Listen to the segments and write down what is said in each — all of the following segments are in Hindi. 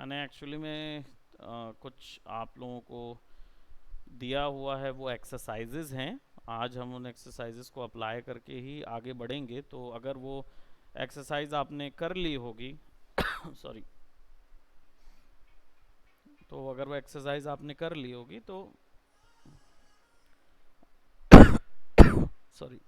मैंने एक्चुअली में कुछ आप लोगों को दिया हुआ है, वो एक्सरसाइजेज हैं। आज हम उन एक्सरसाइजेज को अप्लाई करके ही आगे बढ़ेंगे। तो अगर वो एक्सरसाइज आपने कर ली होगी सॉरी, तो अगर वो एक्सरसाइज आपने कर ली होगी तो सॉरी,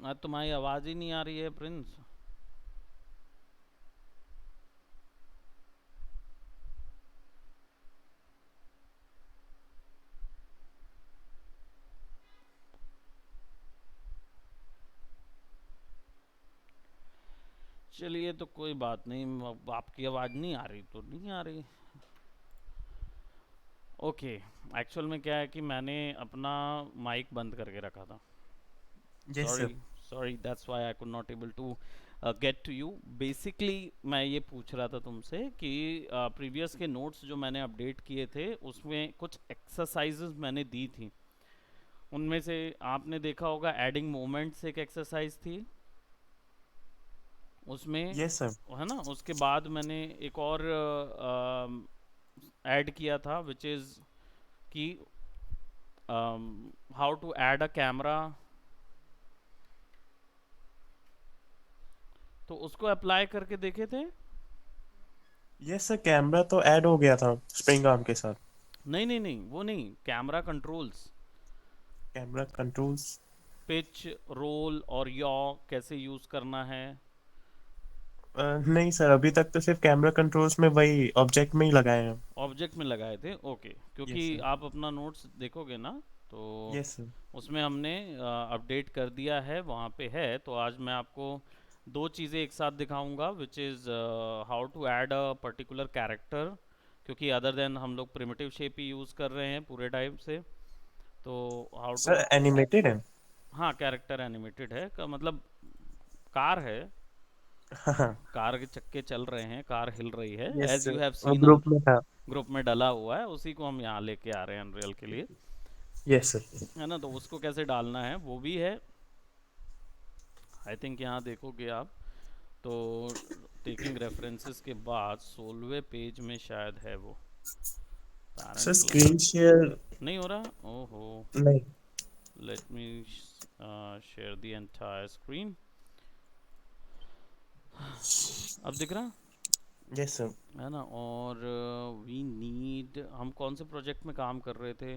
आज तुम्हारी आवाज़ ही नहीं आ रही है प्रिंस। चलिए, तो कोई बात नहीं, अब आपकी आवाज़ नहीं आ रही तो नहीं आ रही। ओके। एक्चुअल में क्या है कि मैंने अपना माइक बंद करके रखा था। Yes sorry, sir. Sorry, that's why I could not able to get to you. Basically मैं ये पूछ रहा था तुमसे कि प्रीवियस के नोट्स जो मैंने अपडेट किए थे उसमें कुछ एक्सरसाइजेज मैंने दी थी। उनमें से आपने देखा होगा एडिंग मोमेंट्स एक एक्सरसाइज थी उसमें, यस सर। है ना। उसके बाद मैंने एक और ऐड किया था विच इज़ कि how to add a camera. तो उसको अप्लाई करके देखे थे। यस सर, कैमरा तो ऐड हो गया था स्प्रिंग आर्म के साथ। नहीं नहीं नहीं, वो नहीं, camera controls, camera controls. Pitch, roll और यॉ कैसे यूज़ करना है। नहीं सर, अभी तक तो सिर्फ कैमरा कंट्रोल्स में वही ऑब्जेक्ट में ही लगाए हैं। ऑब्जेक्ट में लगाए थे, ओके। क्योंकि यस सर। आप अपना नोट्स देखोगे ना, तो यस सर। उसमें हमने अपडेट कर दिया है, वहाँ पे है। तो आज मैं आपको दो चीज़ें एक साथ दिखाऊंगा which is how to add a particular character, क्योंकि अदर देन हम लोग प्रिमिटिव शेप ही यूज़ कर रहे हैं पूरे टाइम से। तो हाउ टू, सर एनिमेटेड है। हाँ, कैरेक्टर एनिमेटेड है का मतलब कार है, हाँ। कार के चक्के चल रहे हैं, कार हिल रही है, yes as sir, you have वो सीन हम ग्रुप में था। ग्रुप में डला हुआ है, उसी को हम यहाँ लेके आ रहे हैं अनरियल के लिए, यस सर। है ना। तो उसको कैसे डालना है वो भी है। आई थिंक यहाँ देखोगे आप तो टेकिंग रेफरेंसेस के बाद 16वें पेज में शायद है वो, sir parent screen class. Share. नहीं हो रहा, ओहो। नहीं। Let me share the entire screen. अब दिख रहा यस सर। है ना। और वी नीड, हम कौन से प्रोजेक्ट में काम कर रहे थे,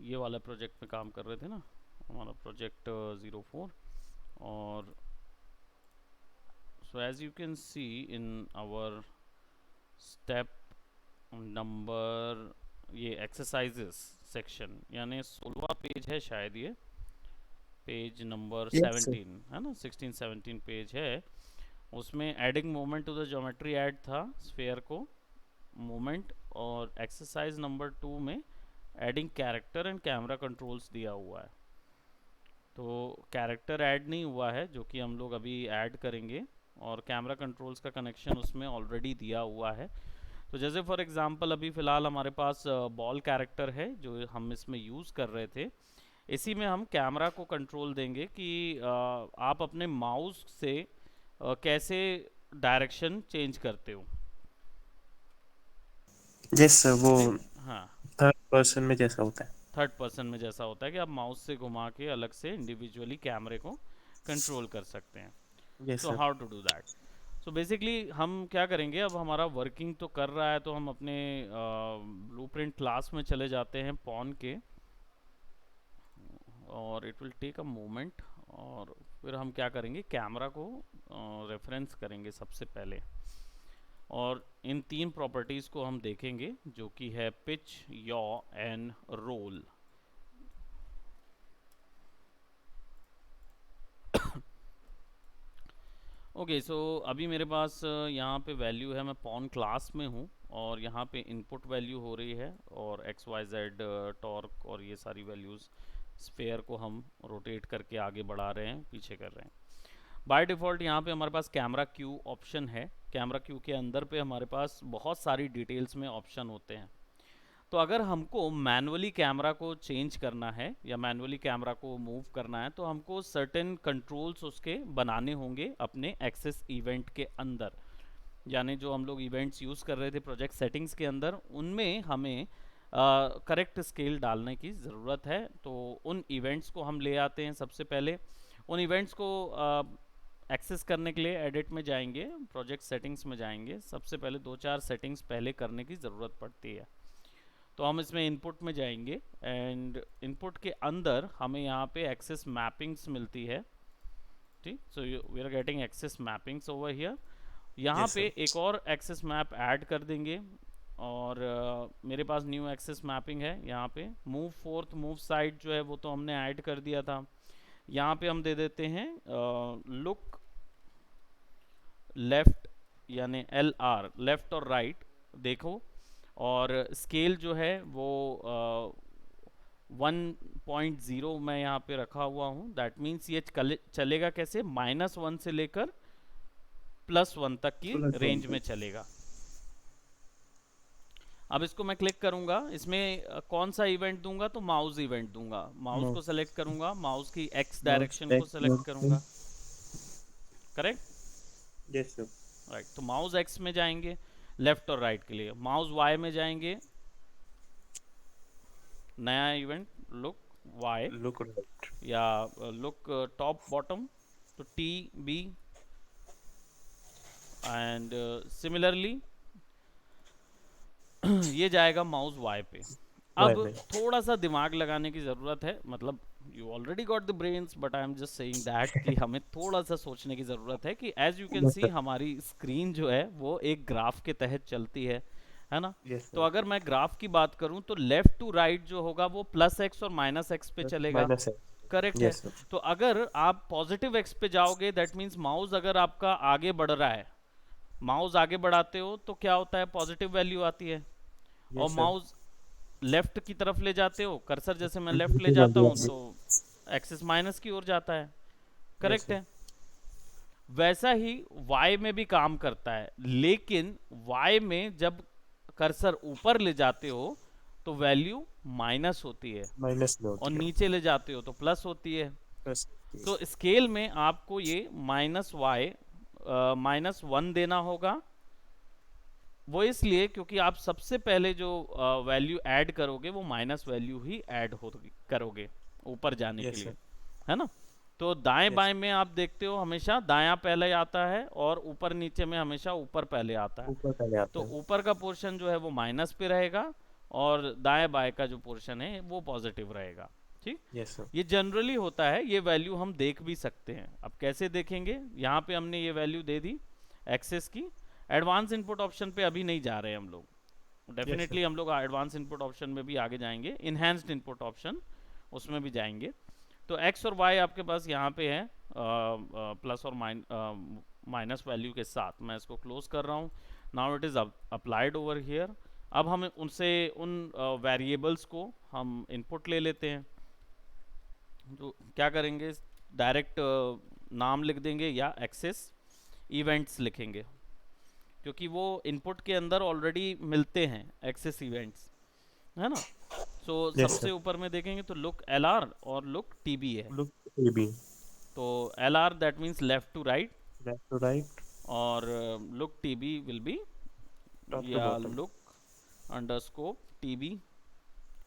ये वाला प्रोजेक्ट में काम कर रहे थे ना, हमारा प्रोजेक्ट 04। और so as you can see in our step number, ये एक्सरसाइजेस सेक्शन, यानी 16वां पेज है शायद ये, पेज नंबर यस सर। 17 है ना, 16-17 पेज है। उसमें adding moment to the geometry add था, स्फेयर को मोमेंट। और एक्सरसाइज नंबर 2 में adding character and camera controls दिया हुआ है। तो कैरेक्टर ऐड नहीं हुआ है जो कि हम लोग अभी ऐड करेंगे, और कैमरा कंट्रोल्स का कनेक्शन उसमें ऑलरेडी दिया हुआ है। तो जैसे फॉर एग्जांपल अभी फ़िलहाल हमारे पास बॉल कैरेक्टर है जो हम इसमें यूज़ कर रहे थे। इसी में हम कैमरा को कंट्रोल देंगे कि आप अपने माउस से कैसे डायरेक्शन चेंज करते हो। यस सर, वो ठीक, हाँ। थर्ड पर्सन में जैसा होता है। थर्ड पर्सन में जैसा होता है कि आप माउस से घुमा के अलग से इंडिविजुअली कैमरे को कंट्रोल कर सकते हैं। Yes so sir. How to do that. So basically हम क्या करेंगे, अब हमारा वर्किंग तो कर रहा है, तो हम अपने ब्लूप्रिंट क्लास में चले जाते हैं पॉन के, और it will take a moment. और फिर हम क्या करेंगे, कैमरा को रेफरेंस करेंगे सबसे पहले, और इन तीन प्रॉपर्टीज़ को हम देखेंगे जो कि है pitch, yaw and roll. Okay, so अभी मेरे पास यहाँ पे वैल्यू है, मैं पॉन क्लास में हूँ और यहाँ पे इनपुट वैल्यू हो रही है और एक्स वाई जेड टॉर्क और ये सारी वैल्यूज़ स्फेयर को हम रोटेट करके आगे बढ़ा रहे हैं, पीछे कर रहे हैं। बाय डिफ़ॉल्ट यहाँ पे हमारे पास कैमरा क्यू ऑप्शन है। कैमरा क्यू के अंदर पे हमारे पास बहुत सारी डिटेल्स में ऑप्शन होते हैं। तो अगर हमको मैनुअली कैमरा को चेंज करना है या मैनुअली कैमरा को मूव करना है तो हमको सर्टेन कंट्रोल्स उसके बनाने होंगे अपने एक्सेस इवेंट के अंदर। यानी जो हम लोग इवेंट्स यूज़ कर रहे थे प्रोजेक्ट सेटिंग्स के अंदर, उनमें हमें करेक्ट स्केल डालने की ज़रूरत है। तो उन इवेंट्स को हम ले आते हैं सबसे पहले। उन इवेंट्स को एक्सेस करने के लिए एडिट में जाएंगे, प्रोजेक्ट सेटिंग्स में जाएंगे। सबसे पहले 2-4 सेटिंग्स पहले करने की ज़रूरत पड़ती है। तो हम इसमें इनपुट में जाएंगे एंड इनपुट के अंदर हमें यहाँ पे एक्सेस मैपिंग्स मिलती है। ठीक, so we are getting axis mappings over here. यहाँ यस पे सर। एक और एक्सेस मैप ऐड कर देंगे और मेरे पास न्यू एक्सेस मैपिंग है। यहाँ पे मूव फोर्थ मूव साइड जो है वो तो हमने ऐड कर दिया था। यहाँ पे हम दे देते हैं लुक लेफ्ट, यानी LR, लेफ्ट और राइट देखो। और स्केल जो है वो 1.0 मैं यहाँ पे रखा हुआ हूँ। दैट मीन्स ये चलेगा कैसे, -1 से लेकर +1 तक की प्लस वन रेंज में चलेगा। अब इसको मैं क्लिक करूंगा, इसमें कौन सा इवेंट दूंगा, तो माउस इवेंट दूंगा। माउस को सेलेक्ट करूंगा, माउस की एक्स माउस डायरेक्शन को एक्स सेलेक्ट करूंगा। Correct, yes sir. राइट। तो माउस एक्स में जाएंगे लेफ्ट और राइट के लिए, माउस वाई में जाएंगे, नया event look Y look right. या लुक टॉप बॉटम, तो TB। एंड सिमिलरली ये जाएगा माउस वाई पे। वाई अब में। थोड़ा सा दिमाग लगाने की ज़रूरत है, मतलब you already got the brains but I am just saying that कि हमें थोड़ा सा सोचने की ज़रूरत है कि as you can yes see sir. हमारी स्क्रीन जो है वो एक ग्राफ के तहत चलती है ना। यस तो सर। अगर मैं ग्राफ की बात करूं तो लेफ्ट टू राइट जो होगा वो +X और -X पे चलेगा। माइनस है। करेक्ट है। Yes sir. तो अगर आप पॉजिटिव एक्स पे जाओगे दैट मीन्स माउस अगर आपका आगे बढ़ रहा है, माउस आगे बढ़ाते हो तो क्या होता है, पॉजिटिव वैल्यू आती है। और यस सर। माउस लेफ्ट की तरफ ले जाते हो, कर्सर जैसे मैं लेफ्ट ले जाता हूँ तो एक्सिस माइनस की ओर जाता है। Yes correct sir. है। वैसा ही y में भी काम करता है, लेकिन y में जब कर्सर ऊपर ले जाते हो तो वैल्यू माइनस होती है माइनस में और होती है। नीचे ले जाते हो तो प्लस होती है। प्लस। तो स्केल में आपको ये -y -1 देना होगा। वो इसलिए क्योंकि आप सबसे पहले जो वैल्यू ऐड करोगे वो माइनस वैल्यू ही ऐड करोगे ऊपर जाने के यस लिए, सर। है ना। तो दाएं यस। बाएं में आप देखते हो हमेशा दायां पहले आता है और ऊपर नीचे में हमेशा ऊपर पहले आता है। ऊपर पहले तो आता है। ऊपर का पोर्शन जो है वो माइनस पे रहेगा और दाएं बाएं का जो पोर्शन है वो पॉजिटिव रहेगा। ठीक, यस सर। ये जनरली होता है। ये वैल्यू हम देख भी सकते हैं। अब कैसे देखेंगे, यहाँ पे हमने ये वैल्यू दे दी एक्सेस की। एडवांस इनपुट ऑप्शन पे अभी नहीं जा रहे हम लोग, यस सर। डेफिनेटली हम लोग एडवांस इनपुट ऑप्शन में भी आगे जाएंगे, इनहेंस्ड इनपुट ऑप्शन उसमें भी जाएंगे। तो एक्स और वाई आपके पास यहाँ पे है प्लस और माइनस वैल्यू के साथ। मैं इसको क्लोज कर रहा हूँ। Now it is applied over here. अब हम उनसे उन वेरिएबल्स को हम इनपुट ले लेते हैं। तो क्या करेंगे, डायरेक्ट नाम लिख देंगे या एक्सेस इवेंट्स लिखेंगे, क्योंकि वो इनपुट के अंदर ऑलरेडी मिलते हैं एक्सेस इवेंट्स, है ना। सो यस सबसे सर। ऊपर में देखेंगे तो लुक LR और लुक TB है। Look A B. तो LR that means left to right left to right. और look TB will be top to या bottom. Look underscore TB।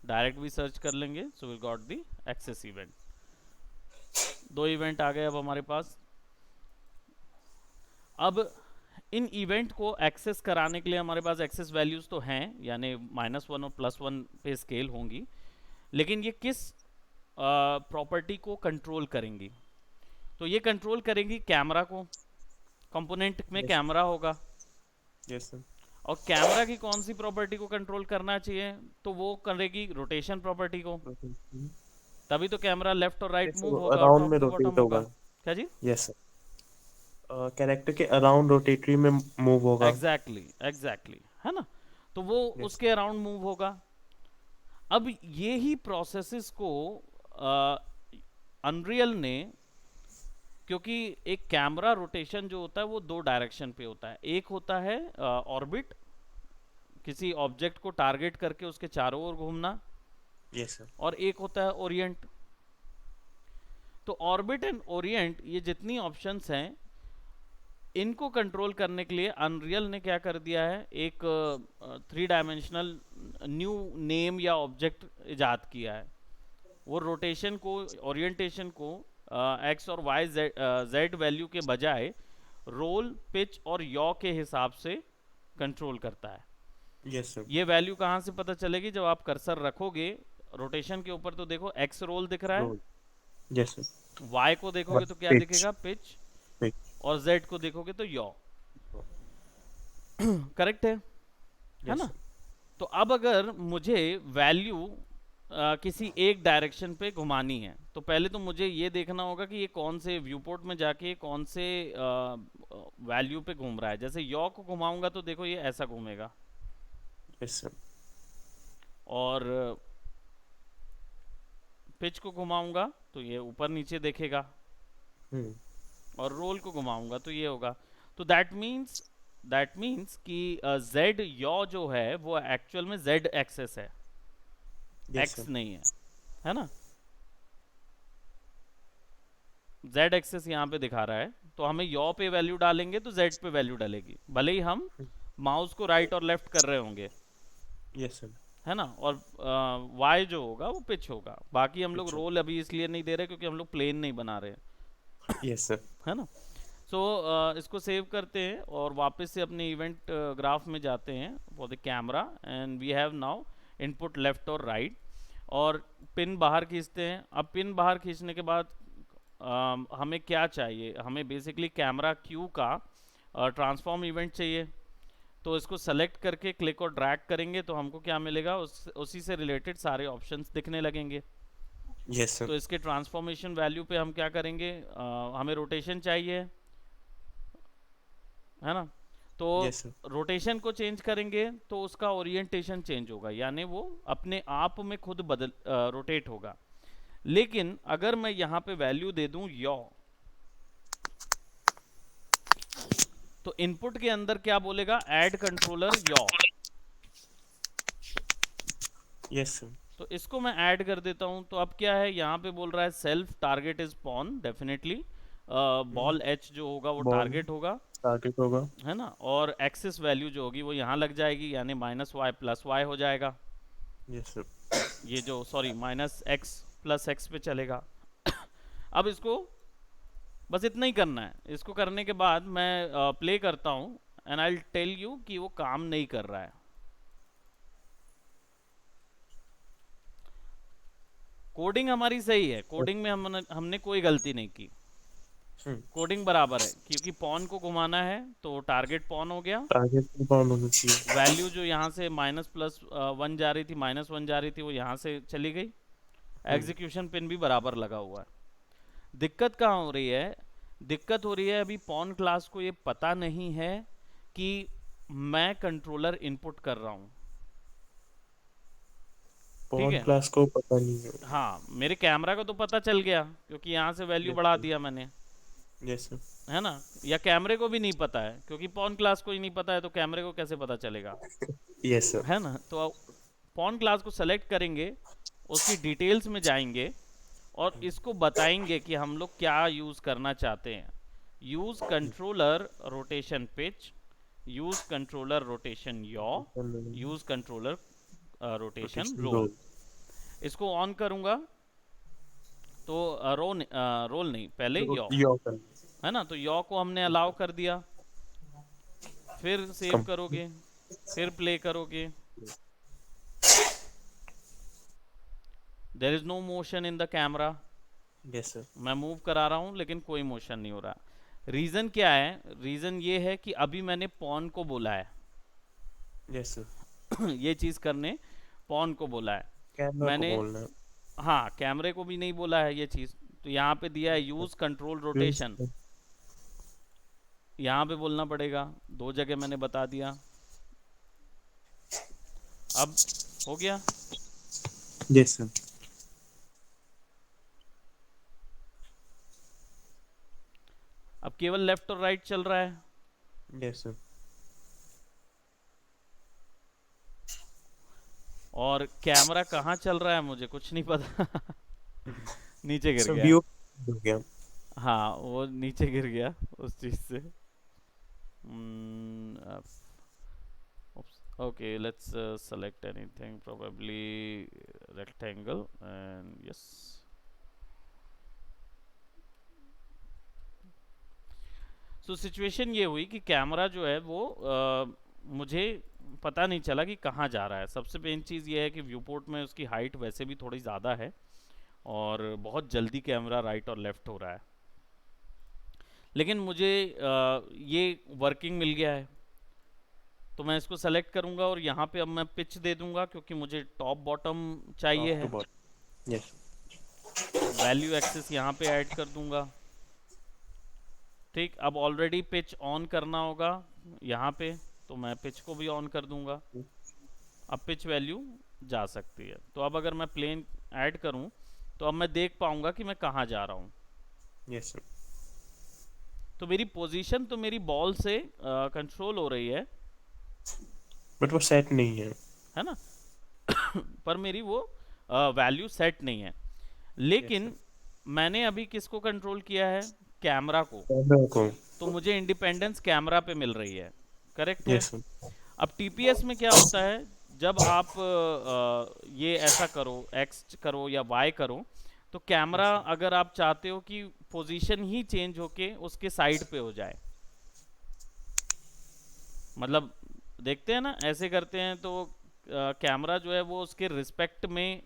Direct भी सर्च कर लेंगे, so will got the access event. दो इवेंट आ गए अब हमारे पास। अब इन इवेंट को एक्सेस कराने के लिए हमारे पास एक्सेस वैल्यूज तो हैं, यानी -1 और +1 पे स्केल होंगी, लेकिन ये किस प्रॉपर्टी को कंट्रोल करेंगी, तो ये कंट्रोल करेंगी कैमरा को। कंपोनेंट में यस। कैमरा होगा यस सर। और कैमरा की कौन सी प्रॉपर्टी को कंट्रोल करना चाहिए, तो वो करेगी रोटेशन प्रॉपर्टी को। तभी तो कैमरा लेफ्ट और राइट मूव होगा और अराउंड टॉप में टू बॉटम रोटेट होगा। होगा। क्या जी, यस सर। कैरेक्टर के अराउंड रोटेटरी में मूव होगा। एग्जैक्टली है ना। तो वो यस। उसके अराउंड मूव होगा। अब ये ही प्रोसेसेस को अनरियल ने, क्योंकि एक कैमरा रोटेशन जो होता है वो दो डायरेक्शन पे होता है। एक होता है ऑर्बिट, किसी ऑब्जेक्ट को टारगेट करके उसके चारों ओर घूमना, यस सर। और एक होता है ओरिएंट। तो ऑर्बिट एंड ओरिएंट, ये जितनी ऑप्शंस हैं, इनको कंट्रोल करने के लिए अनरियल ने क्या कर दिया है, एक 3 डायमेंशनल न्यू नेम या ऑब्जेक्ट इजाद किया है। वो रोटेशन को, ओरिएंटेशन को एक्स और वाई जेड वैल्यू के बजाय रोल, पिच और यॉ के हिसाब से कंट्रोल करता है। Yes sir. ये वैल्यू कहाँ से पता चलेगी? जब आप कर्सर रखोगे रोटेशन के ऊपर तो देखो एक्स रोल दिख रहा है, रोल। Yes sir. वाई को देखोगे वन तो क्या पिच। दिखेगा? पिच। पिच। और जेड को देखोगे तो यॉ। करेक्ट है यस ना? सर। तो अब अगर मुझे वैल्यू किसी एक डायरेक्शन पे घुमानी है, तो पहले तो मुझे ये देखना होगा कि ये कौन से व्यू पोर्ट में जाके कौन से वैल्यू पे घूम रहा है। जैसे यॉ को घुमाऊंगा तो देखो ये ऐसा घूमेगा, यस सर। और पिच को घुमाऊंगा तो ये ऊपर नीचे देखेगा, हम्म। और रोल को घुमाऊंगा तो ये होगा। तो दैट मीन्स कि जेड यॉ जो है वो एक्चुअल में जेड एक्सेस है, यस एक्स सर। नहीं है ना? जेड एक्सेस यहाँ पे दिखा रहा है, तो हमें यॉ पे वैल्यू डालेंगे तो जेड पे वैल्यू डालेगी, भले ही हम माउस को राइट और लेफ्ट कर रहे होंगे, यस सर। है ना? और वाई जो होगा वो पिच होगा। बाकी हम लोग पिच। रोल अभी इसलिए नहीं दे रहे क्योंकि हम लोग प्लेन नहीं बना रहे, यस सर। है ना? सो इसको सेव करते हैं और वापस से अपने इवेंट ग्राफ में जाते हैं for the camera, and we have now input left और राइट, और पिन बाहर खींचते हैं। अब पिन बाहर खींचने के बाद हमें क्या चाहिए? हमें बेसिकली कैमरा क्यू का ट्रांसफॉर्म इवेंट चाहिए। तो इसको सेलेक्ट करके क्लिक और ड्रैग करेंगे तो हमको क्या मिलेगा? उसी से रिलेटेड सारे ऑप्शंस दिखने लगेंगे। Yes sir. तो इसके ट्रांसफॉर्मेशन वैल्यू पे हम क्या करेंगे? हमें रोटेशन चाहिए, है ना? तो यस सर। रोटेशन को चेंज करेंगे तो उसका ओरिएंटेशन चेंज होगा, यानी वो अपने आप में खुद बदल रोटेट होगा। लेकिन अगर मैं यहाँ पे वैल्यू दे दूं यॉ, तो इनपुट के अंदर क्या बोलेगा? Add controller yaw. Yes sir. तो इसको मैं ऐड कर देता हूं। तो अब क्या है? यहाँ पे बोल रहा है self target is pawn, definitely ball H जो होगा वो बॉल टारगेट होगा, टारगेट होगा। है ना? और एक्सिस वैल्यू जो होगी वो यहाँ लग जाएगी, यानी -y + y हो जाएगा। Yes sir. ये जो सॉरी -x + x पे चलेगा। अब इसको बस इतना ही करना है। इसको करने के बाद मैं प्ले करता हूँ and I will tell you कि वो काम नहीं कर रहा है। कोडिंग हमारी सही है, कोडिंग में हमने कोई गलती नहीं की, कोडिंग बराबर है, क्योंकि पॉन को घुमाना है तो टारगेट पॉन हो गया। टारगेट कंपाउंड होना चाहिए। वैल्यू जो यहाँ से -+1 जा रही थी, -1 जा रही थी, वो यहाँ से चली गई। एग्जीक्यूशन पिन भी बराबर लगा हुआ है। दिक्कत कहाँ हो रही है? दिक्कत हो रही है अभी पॉन क्लास को ये पता नहीं है कि मैं कंट्रोलर इनपुट कर रहा हूँ। ठीक पॉन है, क्लास को पता नहीं है। हाँ, मेरे कैमरा को तो पता चल गया क्योंकि यहाँ से वैल्यू बढ़ा दिया मैंने, यस सर। है ना? या कैमरे को भी नहीं पता है, क्योंकि पॉन क्लास को ही नहीं पता है तो कैमरे को कैसे पता चलेगा, यस सर। है ना? तो पॉन क्लास को सेलेक्ट करेंगे, उसकी डिटेल्स में जाएंगे और इसको बताएंगे कि हम लोग क्या यूज करना चाहते हैं। Use controller rotation pitch, use controller rotation yaw, use controller rotation rotation roll. Roll. इसको ऑन करूंगा तो रोल नहीं, पहले यॉ, यॉ कर। है ना? तो यॉ को हमने अलाउ कर दिया। फिर सेव करोगे, फिर प्ले करोगे, there is no motion in the camera. Yes sir. मैं मूव करा रहा हूँ लेकिन कोई मोशन नहीं हो रहा। रीज़न क्या है? रीज़न ये है कि अभी मैंने पॉन को बोला है। Yes sir. ये चीज़ करने पॉन को बोला है कैमरा को मैंने। बोलना है। हाँ, कैमरे को भी नहीं बोला है ये चीज़। तो यहाँ पे दिया है यूज़ कंट्रोल रोटेशन। यहाँ पे बोलना पड़ेगा, 2 जगह मैंने बता दिया। अब हो गया। Yes sir. अब केवल लेफ्ट और राइट चल रहा है। Yes sir. और कैमरा कहाँ चल रहा है मुझे कुछ नहीं पता। नीचे गिर सर गया। व्यू हो गया। हाँ वो नीचे गिर गया उस चीज से। okay, let's select anything, probably rectangle, and yes. So situation ये हुई कि कैमरा जो है वो मुझे पता नहीं चला कि कहाँ जा रहा है। सबसे मेन चीज़ ये है कि व्यू पोर्ट में उसकी हाइट वैसे भी थोड़ी ज़्यादा है और बहुत जल्दी कैमरा राइट और लेफ्ट हो रहा है। लेकिन मुझे ये वर्किंग मिल गया है, तो मैं इसको सेलेक्ट करूंगा और यहाँ पे अब मैं पिच दे दूंगा क्योंकि मुझे टॉप बॉटम चाहिए टॉप टू है। बॉटम। यस। वैल्यू एक्सेस यहाँ पे ऐड कर दूंगा। ठीक, अब ऑलरेडी पिच ऑन करना होगा यहाँ पे, तो मैं पिच को भी ऑन कर दूंगा। अब पिच वैल्यू जा सकती है। तो अब अगर मैं प्लेन ऐड करूं तो अब मैं देख पाऊंगा कि मैं कहाँ जा रहा हूँ। Yes sir. तो मेरी पोजीशन तो मेरी बॉल से कंट्रोल हो रही है बट वो सेट नहीं है। है ना। पर मेरी वो वैल्यू सेट नहीं है। Yes sir. लेकिन मैंने अभी किसको कंट्रोल किया है, कैमरा को। कैमरा को। तो मुझे इंडिपेंडेंस कैमरा पे मिल रही है। करेक्ट है। Yes sir. अब टीपीएस में क्या होता है, जब आप ये ऐसा करो, एक्स करो या वाई करो, तो कैमरा यस सर। अगर आप चाहते हो कि पोजीशन ही चेंज होके उसके साइड पे हो जाए, मतलब देखते हैं ना ऐसे करते हैं, तो कैमरा जो है वो उसके रिस्पेक्ट में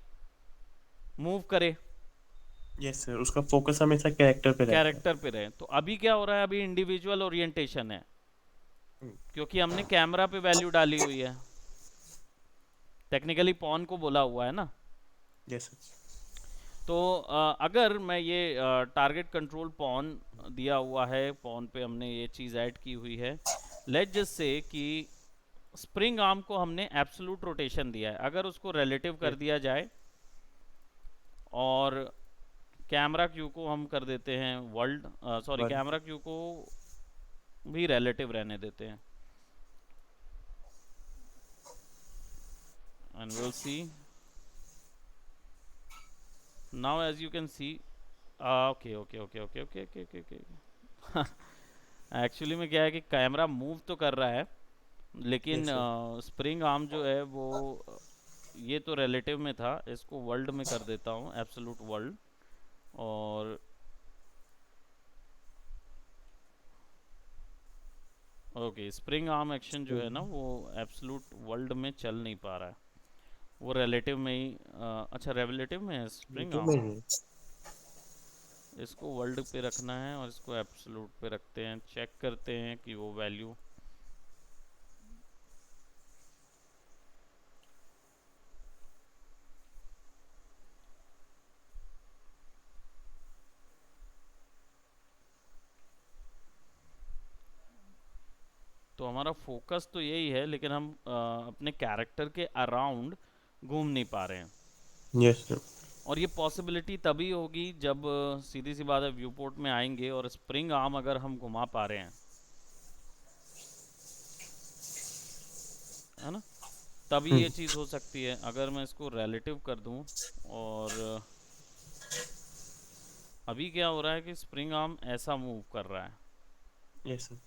मूव करे, यस सर, उसका फोकस हमेशा कैरेक्टर पे रहता है। कैरेक्टर पे रहे। तो अभी क्या हो रहा है, अभी इंडिविजुअल ओरिएंटेशन है हम्म। क्योंकि हमने कैमरा पे वैल्यू डाली हुई है। टेक्निकली पॉन को बोला हुआ है ना। Yes sir. तो अगर मैं ये टारगेट कंट्रोल पॉन दिया हुआ है, पॉन पे हमने ये चीज़ ऐड की हुई है। लेट जस्ट से कि स्प्रिंग आर्म को हमने एब्सोल्यूट रोटेशन दिया है, अगर उसको रिलेटिव कर यस। दिया जाए और कैमरा क्यू को हम कर देते हैं world, sorry one. Camera Q को भी रिलेटिव रहने देते हैं, and will see now as you can see. Okay okay okay okay okay okay okay okay. Actually में क्या है कि कैमरा मूव तो कर रहा है, लेकिन यस सर। स्प्रिंग आर्म जो है वो ये तो रिलेटिव में था, इसको वर्ल्ड में कर देता हूँ, एब्सोल्यूट वर्ल्ड। और ओके, स्प्रिंग आर्म एक्शन जो है ना वो एब्सोल्यूट वर्ल्ड में चल नहीं पा रहा है, वो रिलेटिव में ही अच्छा रिलेटिव में है स्प्रिंग यूट्यूब में आर्म। ही। इसको वर्ल्ड पे रखना है और इसको एब्सोल्यूट पे रखते हैं, चेक करते हैं कि वो वैल्यू। तो हमारा फोकस तो यही है, लेकिन हम अपने कैरेक्टर के अराउंड घूम नहीं पा रहे हैं। Yes sir. और ये पॉसिबिलिटी तभी होगी जब सीधी सी बात है व्यू पोर्ट में आएंगे और स्प्रिंग आर्म अगर हम घुमा पा रहे हैं, है ना, तभी ये चीज़ हो सकती है। अगर मैं इसको रिलेटिव कर दूं और अभी क्या हो रहा है कि स्प्रिंग आर्म ऐसा मूव कर रहा है। Yes sir.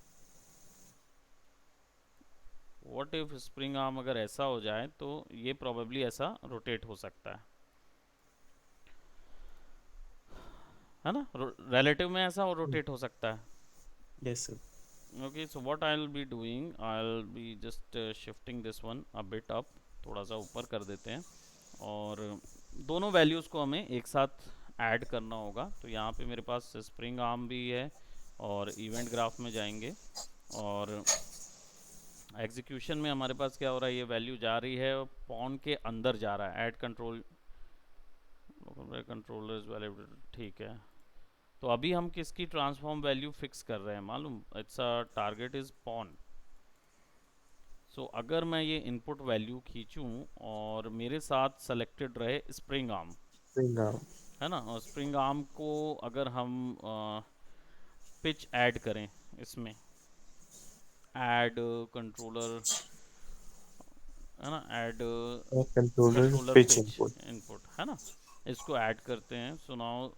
What if spring arm अगर ऐसा हो जाए तो ये प्रोबेबली ऐसा रोटेट हो सकता है ना, रिलेटिव में ऐसा रोटेट हो सकता है। Yes sir. okay, so what I'll be doing, I'll be just shifting this one a bit up, थोड़ा सा ऊपर कर देते हैं और दोनों वैल्यूज़ को हमें एक साथ ऐड करना होगा। तो यहाँ पे मेरे पास स्प्रिंग आर्म भी है और इवेंट ग्राफ में जाएंगे और एग्जीक्यूशन में हमारे पास क्या हो रहा है, ये वैल्यू जा रही है पॉन के अंदर जा रहा है। ऐड कंट्रोल कंट्रोलर्स वाले, ठीक है। तो अभी हम किसकी ट्रांसफॉर्म वैल्यू फिक्स कर रहे हैं मालूम? It's a target is pawn. So अगर मैं ये इनपुट वैल्यू खींचूं और मेरे साथ सेलेक्टेड रहे स्प्रिंग आर्म, स्प्रिंग आर्म। है ना, और स्प्रिंग आर्म को अगर हम पिच ऐड करें इसमें, ऐड कंट्रोलर, है ना, ऐड और controller controller pitch pitch input. Input, है ना, इसको ऐड करते हैं। So now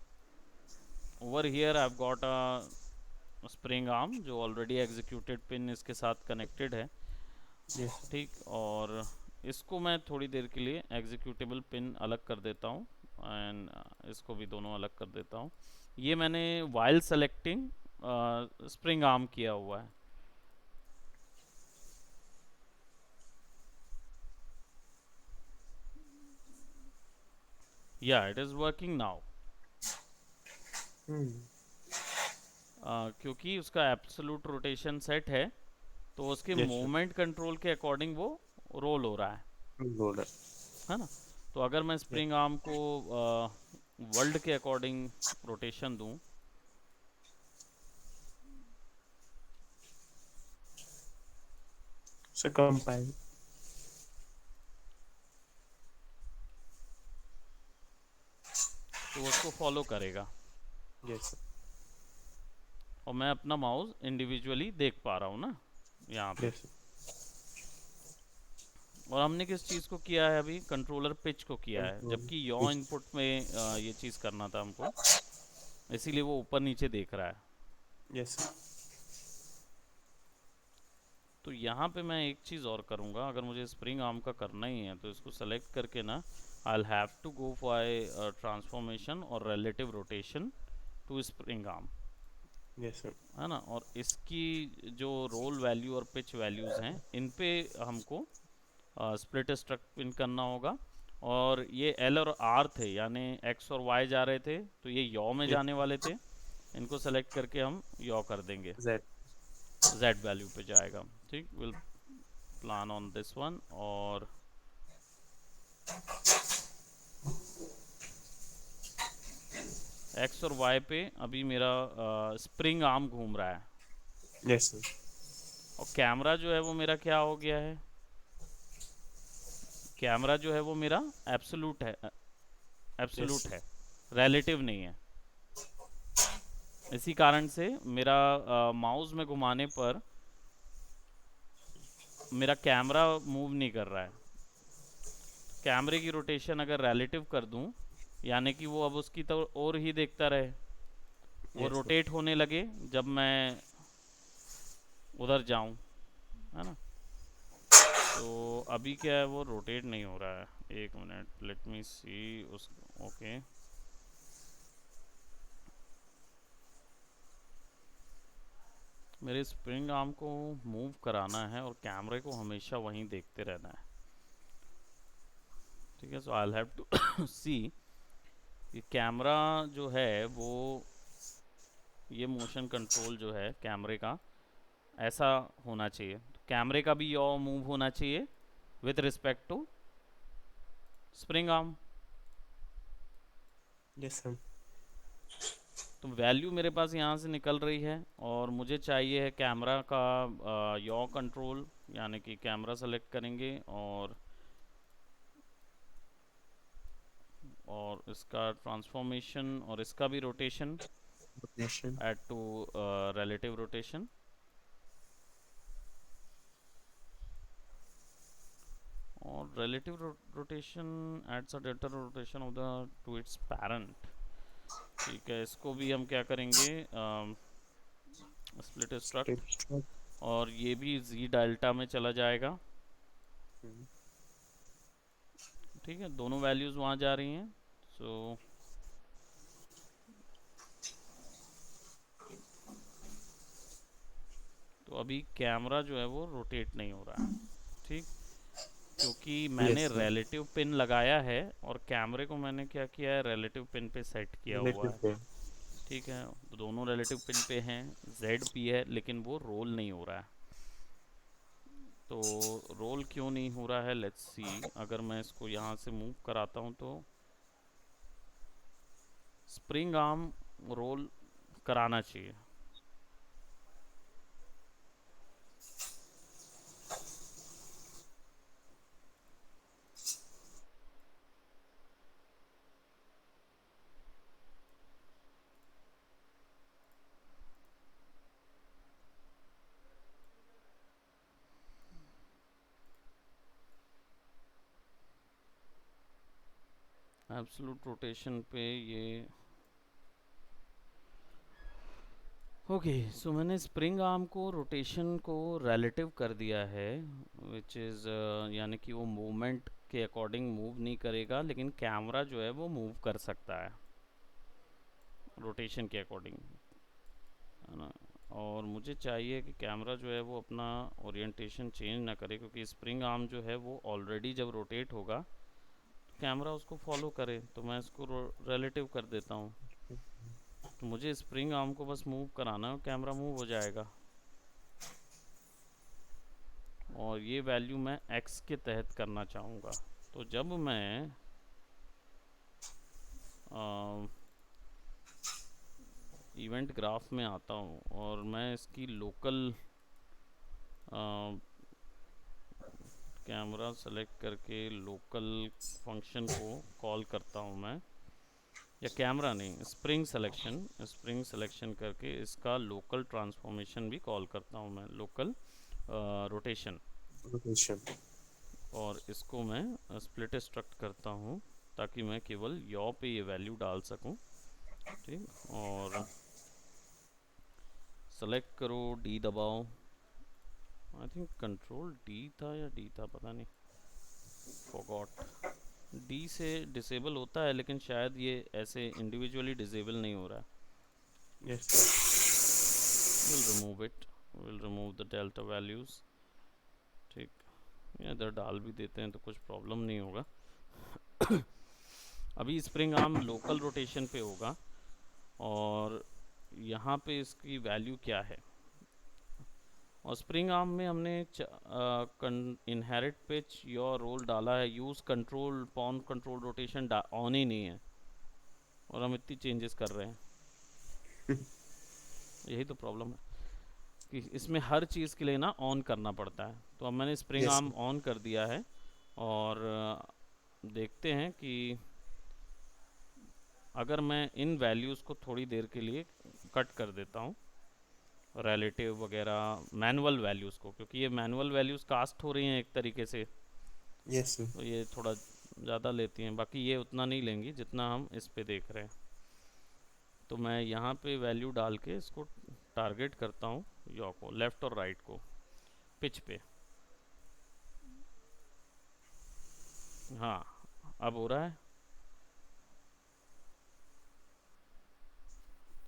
over here I have got a spring arm जो ऑलरेडी एग्जीक्यूटेड पिन इसके साथ कनेक्टेड है। यस। ठीक, और इसको मैं थोड़ी देर के लिए एग्जीक्यूटेबल पिन अलग कर देता हूँ, एंड इसको भी दोनों अलग कर देता हूँ। ये मैंने वाइल सेलेक्टिंग स्प्रिंग आर्म किया हुआ है। या इट इज़ वर्किंग नाउ, हम्म। क्योंकि उसका एब्सोलूट रोटेशन सेट है, तो उसके यस सर। मूवमेंट कंट्रोल के अकॉर्डिंग वो रोल हो रहा लोडर। है ना। तो अगर मैं स्प्रिंग आर्म को वर्ल्ड के अकॉर्डिंग रोटेशन दूं, सर कंपाइल। तो उसको फॉलो करेगा, यस और मैं अपना माउस इंडिविजुअली देख पा रहा हूँ ना यहाँ सर। पे। यस और हमने किस चीज़ को किया है अभी? कंट्रोलर पिच को किया है, कंट्रोल जबकि यौ पिच। इनपुट में ये चीज़ करना था हमको, इसीलिए वो ऊपर नीचे देख रहा है। Yes sir. तो यहाँ पे मैं एक चीज़ और करूँगा, अगर मुझे स्प्रिंग आर्म का करना ही है तो इसको सेलेक्ट करके ना, I have to go for transformation और relative rotation to spring arm, yes sir. है ना। और इसकी जो रोल वैल्यू और पिच वैल्यूज़ हैं, इन पे हमको स्प्लिट स्ट्रक्ट पिन करना होगा। और ये एल और आर थे, यानी एक्स और वाई जा रहे थे, तो ये यौ में यस जाने वाले थे। इनको सेलेक्ट करके हम यौ कर देंगे, जेड। जेड वैल्यू पे जाएगा। ठीक, will plan on this one. और एक्स और वाई पे अभी मेरा स्प्रिंग आर्म घूम रहा है, यस सर। और कैमरा जो है वो मेरा क्या हो गया है? कैमरा जो है वो मेरा एब्सोलूट है, यस एब्सोलूट है, रिलेटिव नहीं है। इसी कारण से मेरा माउस में घुमाने पर मेरा कैमरा मूव नहीं कर रहा है। कैमरे की रोटेशन अगर रिलेटिव कर दूं, यानी कि वो अब उसकी तो और ही देखता रहे, वो यस सर। रोटेट होने लगे जब मैं उधर जाऊं, है ना। तो अभी क्या है, वो रोटेट नहीं हो रहा है। एक मिनट, लेट मी सी उस, ओके। मेरे स्प्रिंग आर्म को मूव कराना है और कैमरे को हमेशा वहीं देखते रहना है। ठीक है, सो आई हैव टू सी कि कैमरा जो है वो, ये मोशन कंट्रोल जो है कैमरे का, ऐसा होना चाहिए। तो कैमरे का भी यौ मूव होना चाहिए with respect to spring arm. Yes sir. तो वैल्यू मेरे पास यहाँ से निकल रही है, और मुझे चाहिए है कैमरा का यौ कंट्रोल, यानी कि कैमरा सेलेक्ट करेंगे और इसका ट्रांसफॉर्मेशन और इसका भी rotation, rotation. Add to relative rotation. और relative rotation adds a delta rotation of the to its parent. ठीक है, इसको भी हम क्या करेंगे, स्प्लिट स्ट्रक्ट, स्प्लिट स्ट्रक। और ये भी जी डेल्टा में चला जाएगा। ठीक है, दोनों वैल्यूज़ वहाँ जा रही हैं। सो तो अभी कैमरा जो है वो रोटेट नहीं हो रहा है। ठीक, क्योंकि मैंने यस सर। रिलेटिव पिन लगाया है, और कैमरे को मैंने क्या किया है, रिलेटिव पिन पे सेट किया हुआ रिलेटिव है। पे। ठीक है, तो दोनों रिलेटिव पिन पे हैं, जेड पी है, लेकिन वो रोल नहीं हो रहा है। तो रोल क्यों नहीं हो रहा है, लेट्स सी। अगर मैं इसको यहाँ से मूव कराता हूँ तो स्प्रिंग आर्म रोल कराना चाहिए। एब्सोल्यूट रोटेशन पे ये ओके। सो मैंने स्प्रिंग आर्म को रोटेशन को रिलेटिव कर दिया है, विच इज़ यानी कि वो मूवमेंट के अकॉर्डिंग मूव नहीं करेगा, लेकिन कैमरा जो है वो मूव कर सकता है रोटेशन के अकॉर्डिंग, है ना। और मुझे चाहिए कि कैमरा जो है वो अपना ओरिएंटेशन चेंज ना करे, क्योंकि स्प्रिंग आर्म जो है वो ऑलरेडी जब रोटेट होगा तो कैमरा उसको फॉलो करे, तो मैं इसको रिलेटिव कर देता हूँ। तो मुझे स्प्रिंग आर्म को बस मूव कराना है, कैमरा मूव हो जाएगा। और ये वैल्यू मैं x के तहत करना चाहूँगा। तो जब मैं इवेंट ग्राफ में आता हूँ और मैं इसकी लोकल कैमरा सेलेक्ट करके लोकल फंक्शन को कॉल करता हूँ मैं, या कैमरा नहीं, स्प्रिंग सिलेक्शन करके इसका लोकल ट्रांसफॉर्मेशन भी कॉल करता हूँ मैं, लोकल रोटेशन। रोटेशन। और इसको मैं स्प्लिट स्ट्रक्ट करता हूँ ताकि मैं केवल यॉ पे ये वैल्यू डाल सकूँ। ठीक, और सेलेक्ट करो, डी दबाओ। आई थिंक कंट्रोल डी था या डी था, पता नहीं, फॉरगॉट। डी से डिसेबल होता है, लेकिन शायद ये ऐसे इंडिविजुअली डिसेबल नहीं हो रहा है। Yes will remove it, will remove the delta values. ठीक, ये इधर डाल भी देते हैं तो कुछ प्रॉब्लम नहीं होगा। अभी स्प्रिंग आर्म लोकल रोटेशन पे होगा और यहाँ पे इसकी वैल्यू क्या है। और स्प्रिंग आर्म में हमने इनहेरिट पिच योर रोल डाला है, use control pawn control rotation on ही नहीं है, और हम इतनी चेंजेस कर रहे हैं। यही तो प्रॉब्लम है कि इसमें हर चीज़ के लिए ना ऑन करना पड़ता है। तो अब मैंने स्प्रिंग यस आर्म ऑन कर दिया है और देखते हैं कि अगर मैं इन वैल्यूज़ को थोड़ी देर के लिए कट कर देता हूँ, रिलेटिव वगैरह मैनुअल वैल्यूज़ को, क्योंकि ये मैनुअल वैल्यूज़ कास्ट हो रही हैं एक तरीके से, यस तो ये थोड़ा ज़्यादा लेती हैं, बाकी ये उतना नहीं लेंगी जितना हम इस पे देख रहे हैं। तो मैं यहाँ पे वैल्यू डाल के इसको टारगेट करता हूँ, यॉ को, लेफ़्ट और राइट को, पिच पे। हाँ, अब हो रहा है,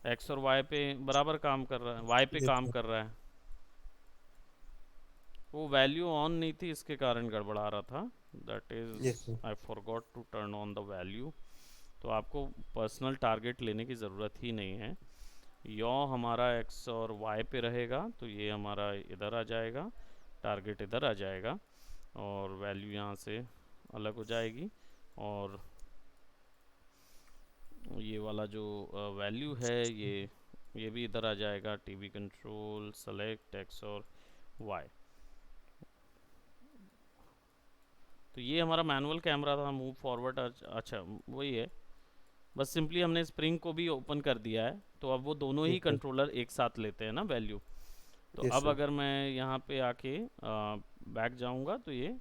एक्स और वाई पे बराबर काम कर रहा है, वाई पे यस काम कर रहा है। वो वैल्यू ऑन नहीं थी, इसके कारण गड़बड़ा रहा था। That is yes I forgot to turn on the value. तो आपको पर्सनल टारगेट लेने की ज़रूरत ही नहीं है। यौ हमारा एक्स और वाई पे रहेगा, तो ये हमारा इधर आ जाएगा, टारगेट इधर आ जाएगा, और वैल्यू यहाँ से अलग हो जाएगी। और ये वाला जो वैल्यू है ये भी इधर आ जाएगा, टीवी कंट्रोल सेलेक्ट एक्स और वाई। तो ये हमारा मैनुअल कैमरा था, मूव फॉरवर्ड। अच्छा, वही है, बस सिंपली हमने स्प्रिंग को भी ओपन कर दिया है, तो अब वो दोनों ही यस कंट्रोलर एक साथ लेते हैं ना वैल्यू। तो यस अब अगर मैं यहाँ पे आके बैक जाऊँगा तो ये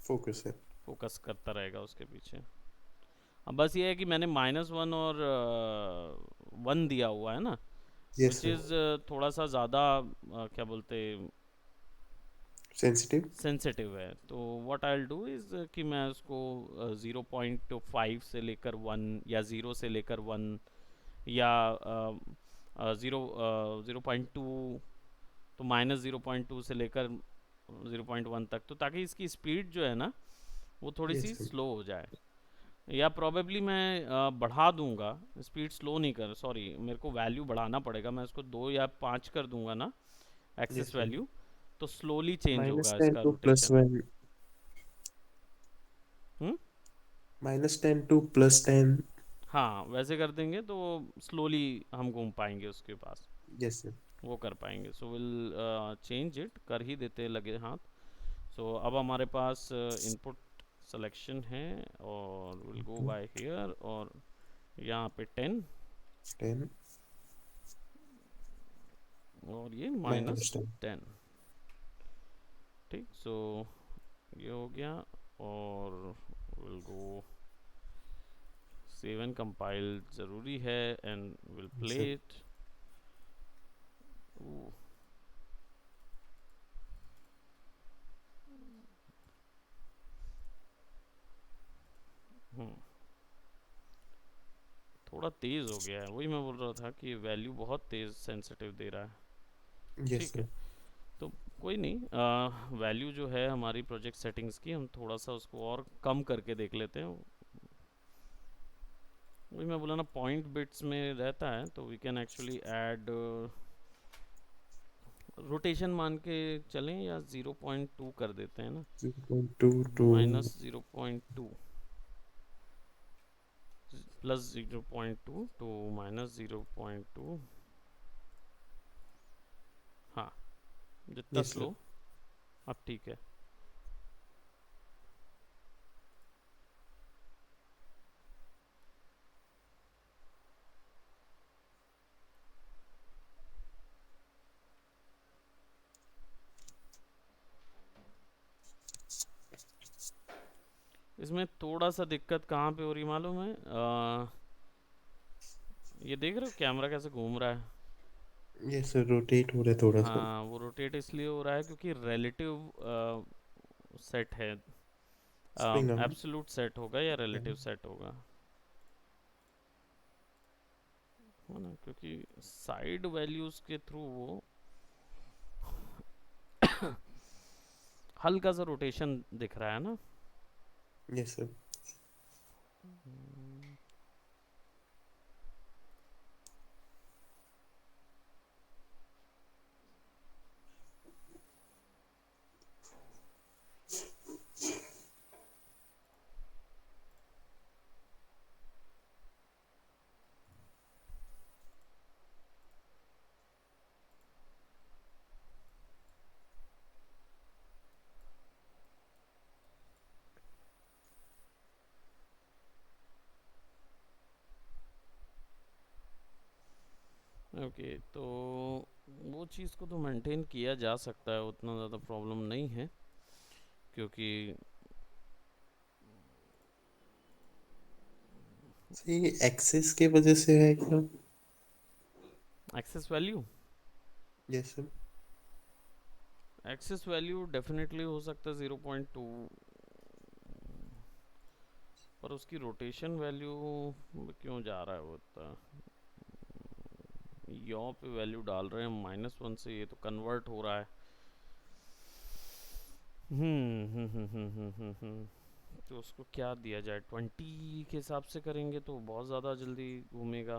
फोकस है। फोकस करता रहेगा उसके पीछे। अब बस ये है कि मैंने -1 और 1 दिया हुआ है ना, यस विच इज़ थोड़ा सा ज़्यादा क्या बोलते, सेंसिटिव। सेंसिटिव है। तो what I will do is कि मैं उसको 0.5 से लेकर 1, या 0 से लेकर 1, या 0.2, तो -0.2 से लेकर 0.1 तक, तो ताकि इसकी स्पीड जो है ना वो थोड़ी सी यस स्लो हो जाए। या प्रॉबेबली मैं बढ़ा दूंगा, स्पीड स्लो नहीं कर, सॉरी, मेरे को वैल्यू बढ़ाना पड़ेगा, मैं इसको 2 या 5 कर दूंगा ना एक्सेस यस वैल्यू, तो स्लोली चेंज माइनस होगा 10 इसका to plus rotation. 1। Hmm, -10 to +10। हाँ वैसे कर देंगे तो स्लोली हम घूम पाएंगे उसके पास, यस सर। वो कर पाएंगे। सो विल चेंज इट, कर ही देते लगे हाथ। सो अब हमारे पास इनपुट सिलेक्शन है, और विल गो बाय हियर, और यहाँ पे 10, 10 और ये माइनस -10। 10। ठीक, सो ये हो गया, और will go save and compile ज़रूरी है, and will play sir. It. थोड़ा तेज़ हो गया है, वही मैं बोल रहा था कि वैल्यू बहुत तेज़ सेंसिटिव दे रहा है। यस ठीक है, सर। तो कोई नहीं, वैल्यू जो है हमारी प्रोजेक्ट सेटिंग्स की, हम थोड़ा सा उसको और कम करके देख लेते हैं। वही मैं बोला ना, पॉइंट बिट्स में रहता है, तो we can actually add rotation मान के चलें, या 0.2 कर देते हैं ना, 0.2 माइनस 0.2 प्लस 0.2 टू माइनस 0.2। हाँ, जितना यस सर। स्लो, अब ठीक है। इसमें थोड़ा सा दिक्कत कहाँ पे हो रही मालूम है? ये देख रहे हो कैमरा कैसे घूम रहा है? यस सर, रोटेट हो रहा है थोड़ा सा। हाँ, वो रोटेट इसलिए हो रहा है क्योंकि रिलेटिव सेट है। Spring arm. एब्सोल्यूट सेट होगा या रिलेटिव सेट होगा, है ना? क्योंकि साइड वैल्यूज के थ्रू वो हल्का सा रोटेशन दिख रहा है ना। Yes sir. ओके, तो वो चीज़ को तो मेंटेन किया जा सकता है, उतना ज़्यादा प्रॉब्लम नहीं है, क्योंकि ये एक्सेस के वजह से है क्या? Axis value, yes sir. Axis value definitely हो सकता है 0.2, पर उसकी रोटेशन वैल्यू क्यों जा रहा है वो इतना? यौ पे वैल्यू डाल रहे हैं -1 से, ये तो कन्वर्ट हो रहा है। तो उसको क्या दिया जाए? 20 के हिसाब से करेंगे तो बहुत ज़्यादा जल्दी घूमेगा।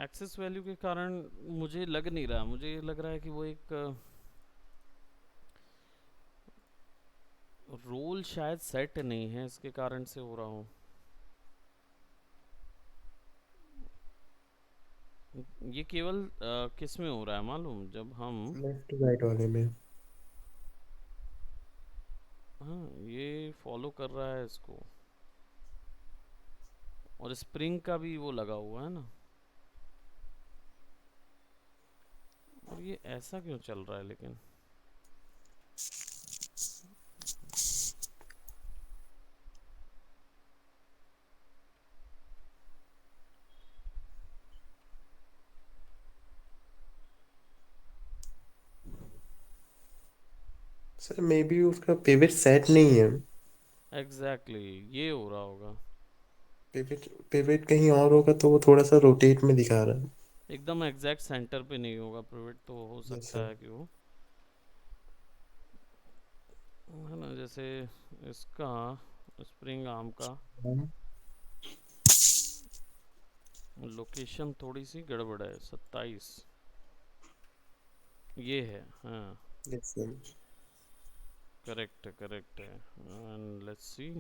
एक्सेस वैल्यू के कारण मुझे लग नहीं रहा, मुझे लग रहा है कि वो एक रोल शायद सेट नहीं है, इसके कारण से हो रहा हूँ। ये केवल किस में हो रहा है मालूम? जब हम, लेफ्ट राइट वाले में। हाँ, ये फॉलो कर रहा है इसको, और स्प्रिंग का भी वो लगा हुआ है ना, और ये ऐसा क्यों चल रहा है लेकिन? सर मे बी उसका पिवट सेट नहीं है। एग्जैक्टली exactly, ये हो रहा होगा। पिवट पिवट कहीं और होगा तो वो थोड़ा सा रोटेट में दिखा रहा है। एकदम एग्जैक्ट सेंटर पे नहीं होगा पिवट, तो हो यस सकता सर। है कि वो, है ना, जैसे इसका स्प्रिंग आर्म का लोकेशन थोड़ी सी गड़बड़ है, 27। ये है, हाँ। Yes, sir. करेक्ट है, करेक्ट है। And let's see.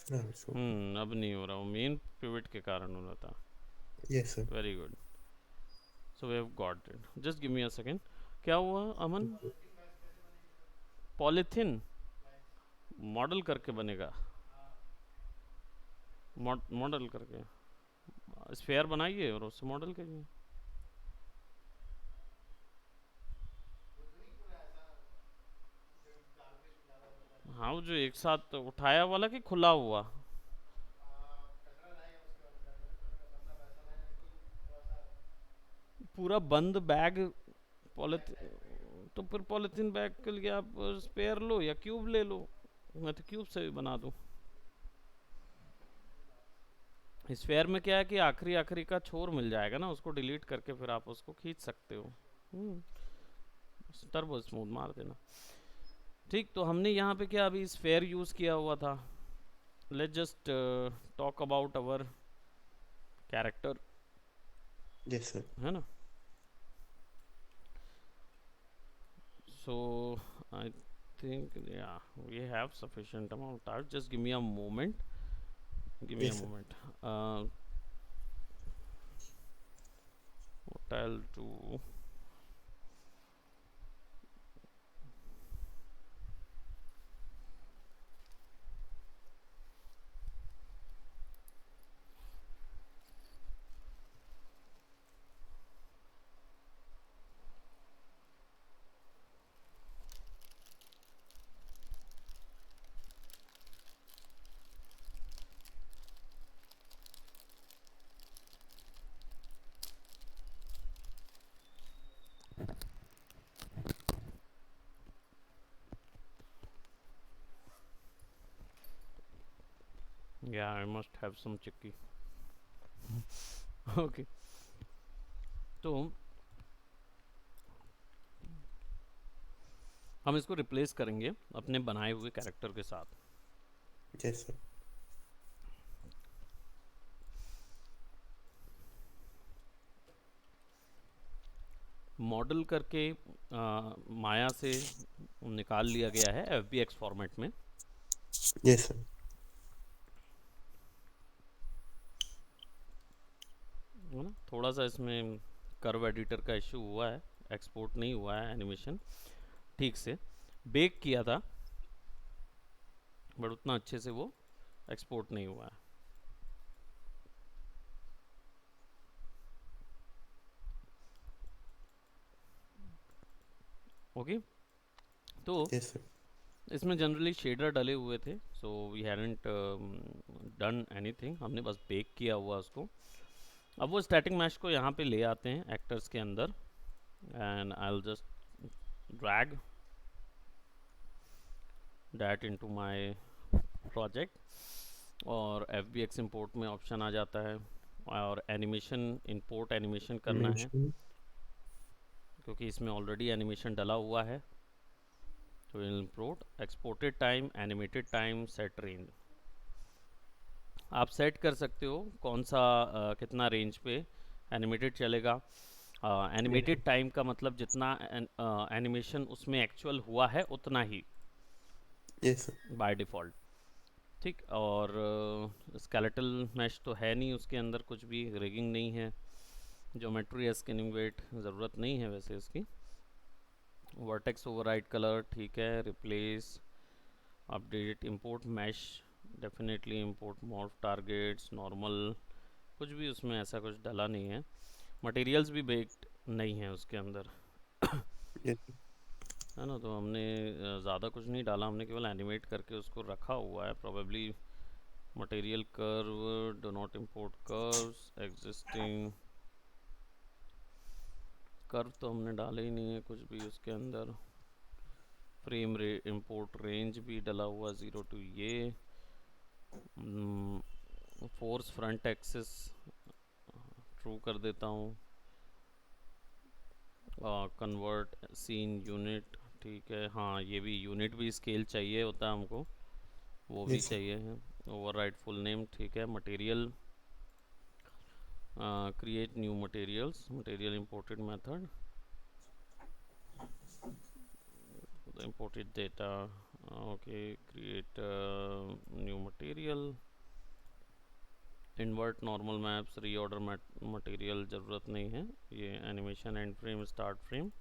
So, अब नहीं हो रहा, वो मेन पिवट के कारण हो रहा था। yes, sir. Very good. So we have got it, just give me a second. क्या हुआ अमन? पॉलीथिन मॉडल करके बनेगा? मॉडल करके स्फेयर बनाइए और उससे मॉडल करिए। हाँ, वो जो एक साथ उठाया वाला कि खुला हुआ? पूरा बंद बैग पॉलिथीन? तो फिर पॉलिथीन बैग के लिए आप स्पेयर लो या क्यूब ले लो। मैं तो क्यूब से भी बना दूँ। स्फेयर में क्या है कि आखिरी आखिरी का छोर मिल जाएगा ना, उसको डिलीट करके फिर आप उसको खींच सकते हो। टर्बो स्मूथ मार देना। ठीक, तो हमने यहाँ पे क्या अभी स्फेयर यूज़ किया हुआ था। Let's just talk about our character, Yes, sir. है ना? So I think, yeah, we have sufficient amount of time. Just give me a moment. Give me a Yes, sir. moment. Uh, what I'll do. Yeah, I must have some chicky. Okay. तो हम इसको रिप्लेस करेंगे अपने बनाए हुए कैरेक्टर के साथ। Yes, sir. मॉडल करके माया से निकाल लिया गया है FBX फॉर्मेट में। Yes, sir. है ना? थोड़ा सा इसमें कर्व एडिटर का इशू हुआ है, एक्सपोर्ट नहीं हुआ है एनिमेशन ठीक से। बेक किया था बट उतना अच्छे से वो एक्सपोर्ट नहीं हुआ है। ओके, तो Yes, sir. इसमें जनरली शेडर डले हुए थे, so we haven't done anything, हमने बस बेक किया हुआ उसको। अब वो स्टैटिक मैश को यहाँ पे ले आते हैं एक्टर्स के अंदर, and I will just drag that into my project. और FBX इंपोर्ट में ऑप्शन आ जाता है और एनिमेशन इंपोर्ट एनिमेशन करना है, Mention. क्योंकि इसमें ऑलरेडी एनिमेशन डला हुआ है। तो import exported time, animated time, set range. आप सेट कर सकते हो कौन सा कितना रेंज पे एनिमेटेड चलेगा। Yes, sir. एनिमेटेड टाइम का मतलब जितना एनिमेशन उसमें एक्चुअल हुआ है उतना ही Yes, sir. By default. ठीक, और स्केलेटल मैश तो है नहीं उसके अंदर, कुछ भी रिगिंग नहीं है, ज्योमेट्री या स्किनिंग वेट ज़रूरत नहीं है वैसे इसकी। वर्टेक्स ओवरराइड कलर ठीक है, replace, update, import mesh, definitely import morph targets, normal, कुछ भी उसमें ऐसा कुछ डला नहीं है। मटेरियल्स भी बेक्ड नहीं है उसके अंदर, Yes, sir. है ना? तो हमने ज़्यादा कुछ नहीं डाला, हमने केवल एनिमेट करके उसको रखा हुआ है। Probably material curve, do not import curves, existing curve तो हमने डाले ही नहीं है कुछ भी उसके अंदर। फ्रेम रे इंपोर्ट रेंज भी डला हुआ 0 टू ये। फोर्स फ्रंट एक्सिस ट्रू कर देता हूँ। कन्वर्ट सीन यूनिट ठीक है, हाँ ये भी यूनिट भी स्केल चाहिए होता है हमको, वो भी Yes, sir. चाहिए है। ओवरराइड फुल नेम ठीक है। Material create new materials, material imported method, the imported data. Okay, create new material, invert normal maps, reorder material ज़रूरत नहीं है, ये animation and frame start frame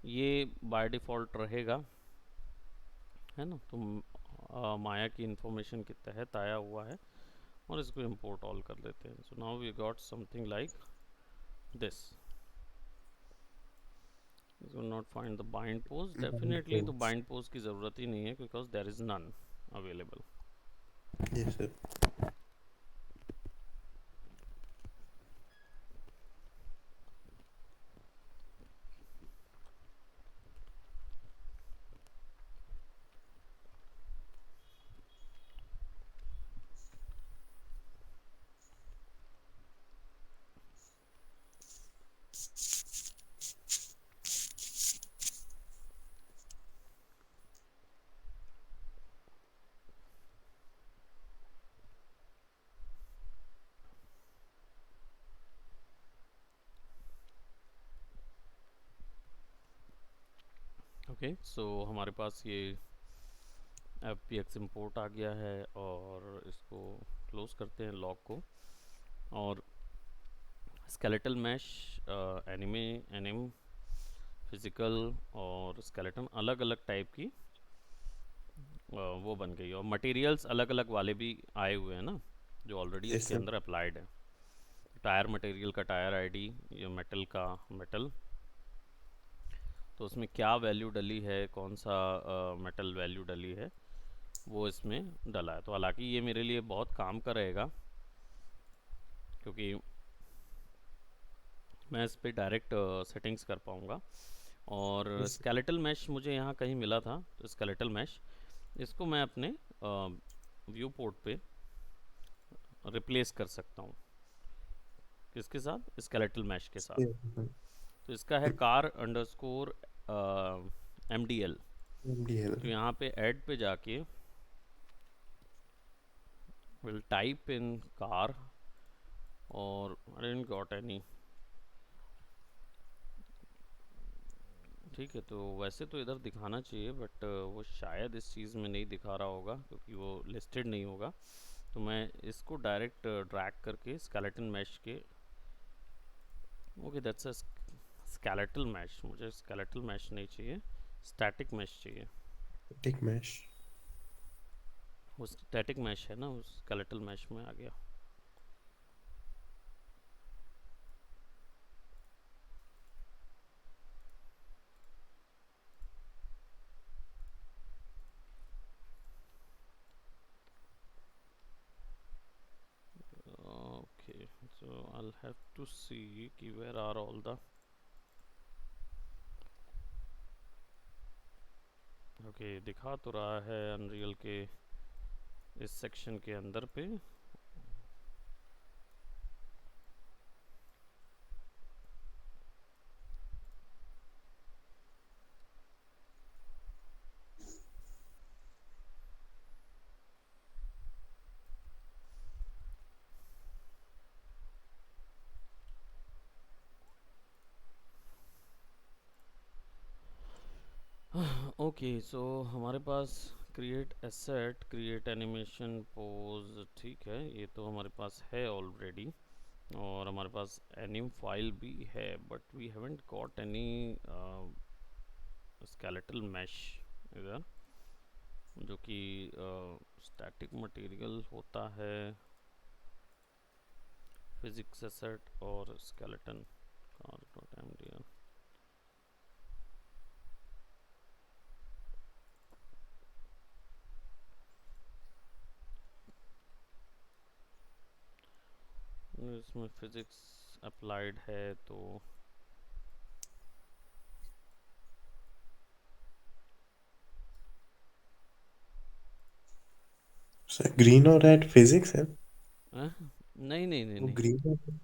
ये बाय डिफ़ॉल्ट रहेगा, है ना। तो माया की इंफॉर्मेशन के तहत आया हुआ है और इसको इंपोर्ट ऑल कर लेते हैं। So now we got something like this. Not find the bind pose, definitely तो बाइंड पोज की ज़रूरत ही नहीं है because there is none available. Yes, sir. Okay, so हमारे पास ये fpx import आ गया है और इसको क्लोज करते हैं लॉग को। और स्केलेटल मैश, एनिमे, एनिम, फिजिकल और स्केलेटन अलग अलग टाइप की वो बन गई। और मटेरियल्स अलग अलग वाले भी आए हुए हैं ना, जो ऑलरेडी Yes, इसके sir. अंदर अप्लाइड है। टायर मटेरियल का टायर आईडी, ये मेटल का मेटल, तो उसमें क्या वैल्यू डली है, कौन सा मेटल वैल्यू डली है, वो इसमें डला है। तो हालांकि ये मेरे लिए बहुत काम का रहेगा क्योंकि मैं इस पर डायरेक्ट सेटिंग्स कर पाऊँगा। और Yes, sir. स्केलेटल मैश मुझे यहाँ कहीं मिला था, तो स्केलेटल मैश इसको मैं अपने व्यू पोर्ट पे रिप्लेस कर सकता हूँ। किसके साथ? स्केलेटल मैश के साथ। Yes, sir. तो इसका है कार अंडरस्कोर MDL। MDL. तो यहाँ पे ऐड पे जाके विल टाइप इन कार और आई डिडंट गॉट एनी। ठीक है, तो वैसे तो इधर दिखाना चाहिए बट वो शायद इस चीज़ में नहीं दिखा रहा होगा क्योंकि वो लिस्टेड नहीं होगा। तो मैं इसको डायरेक्ट ड्रैग करके स्केलेटन मैश के, okay that's a skeletal mesh, मुझे स्केलेटल मैश नहीं चाहिए, स्टैटिक मैश चाहिए। Static mesh. वो स्टैटिक मैश है ना, उस स्केलेटल मैश में आ गया। Okay, so I have to see कि where are all the, okay दिखा तो रहा है अनरियल के इस सेक्शन के अंदर पे। ओके, सो हमारे पास create asset, create animation, pose, ठीक है, ये तो हमारे पास है ऑलरेडी। और हमारे पास एनिम फाइल भी है but we haven't got any skeletal mesh इधर, जो कि स्टैटिक मटेरियल होता है, फिजिक्स एसेट और स्केलेटन कार डॉट MDL। इसमें फिजिक्स अप्लाइड है तो सर ग्रीन और रेड फिजिक्स है। नहीं नहीं नहीं वो नहीं, ग्रीन और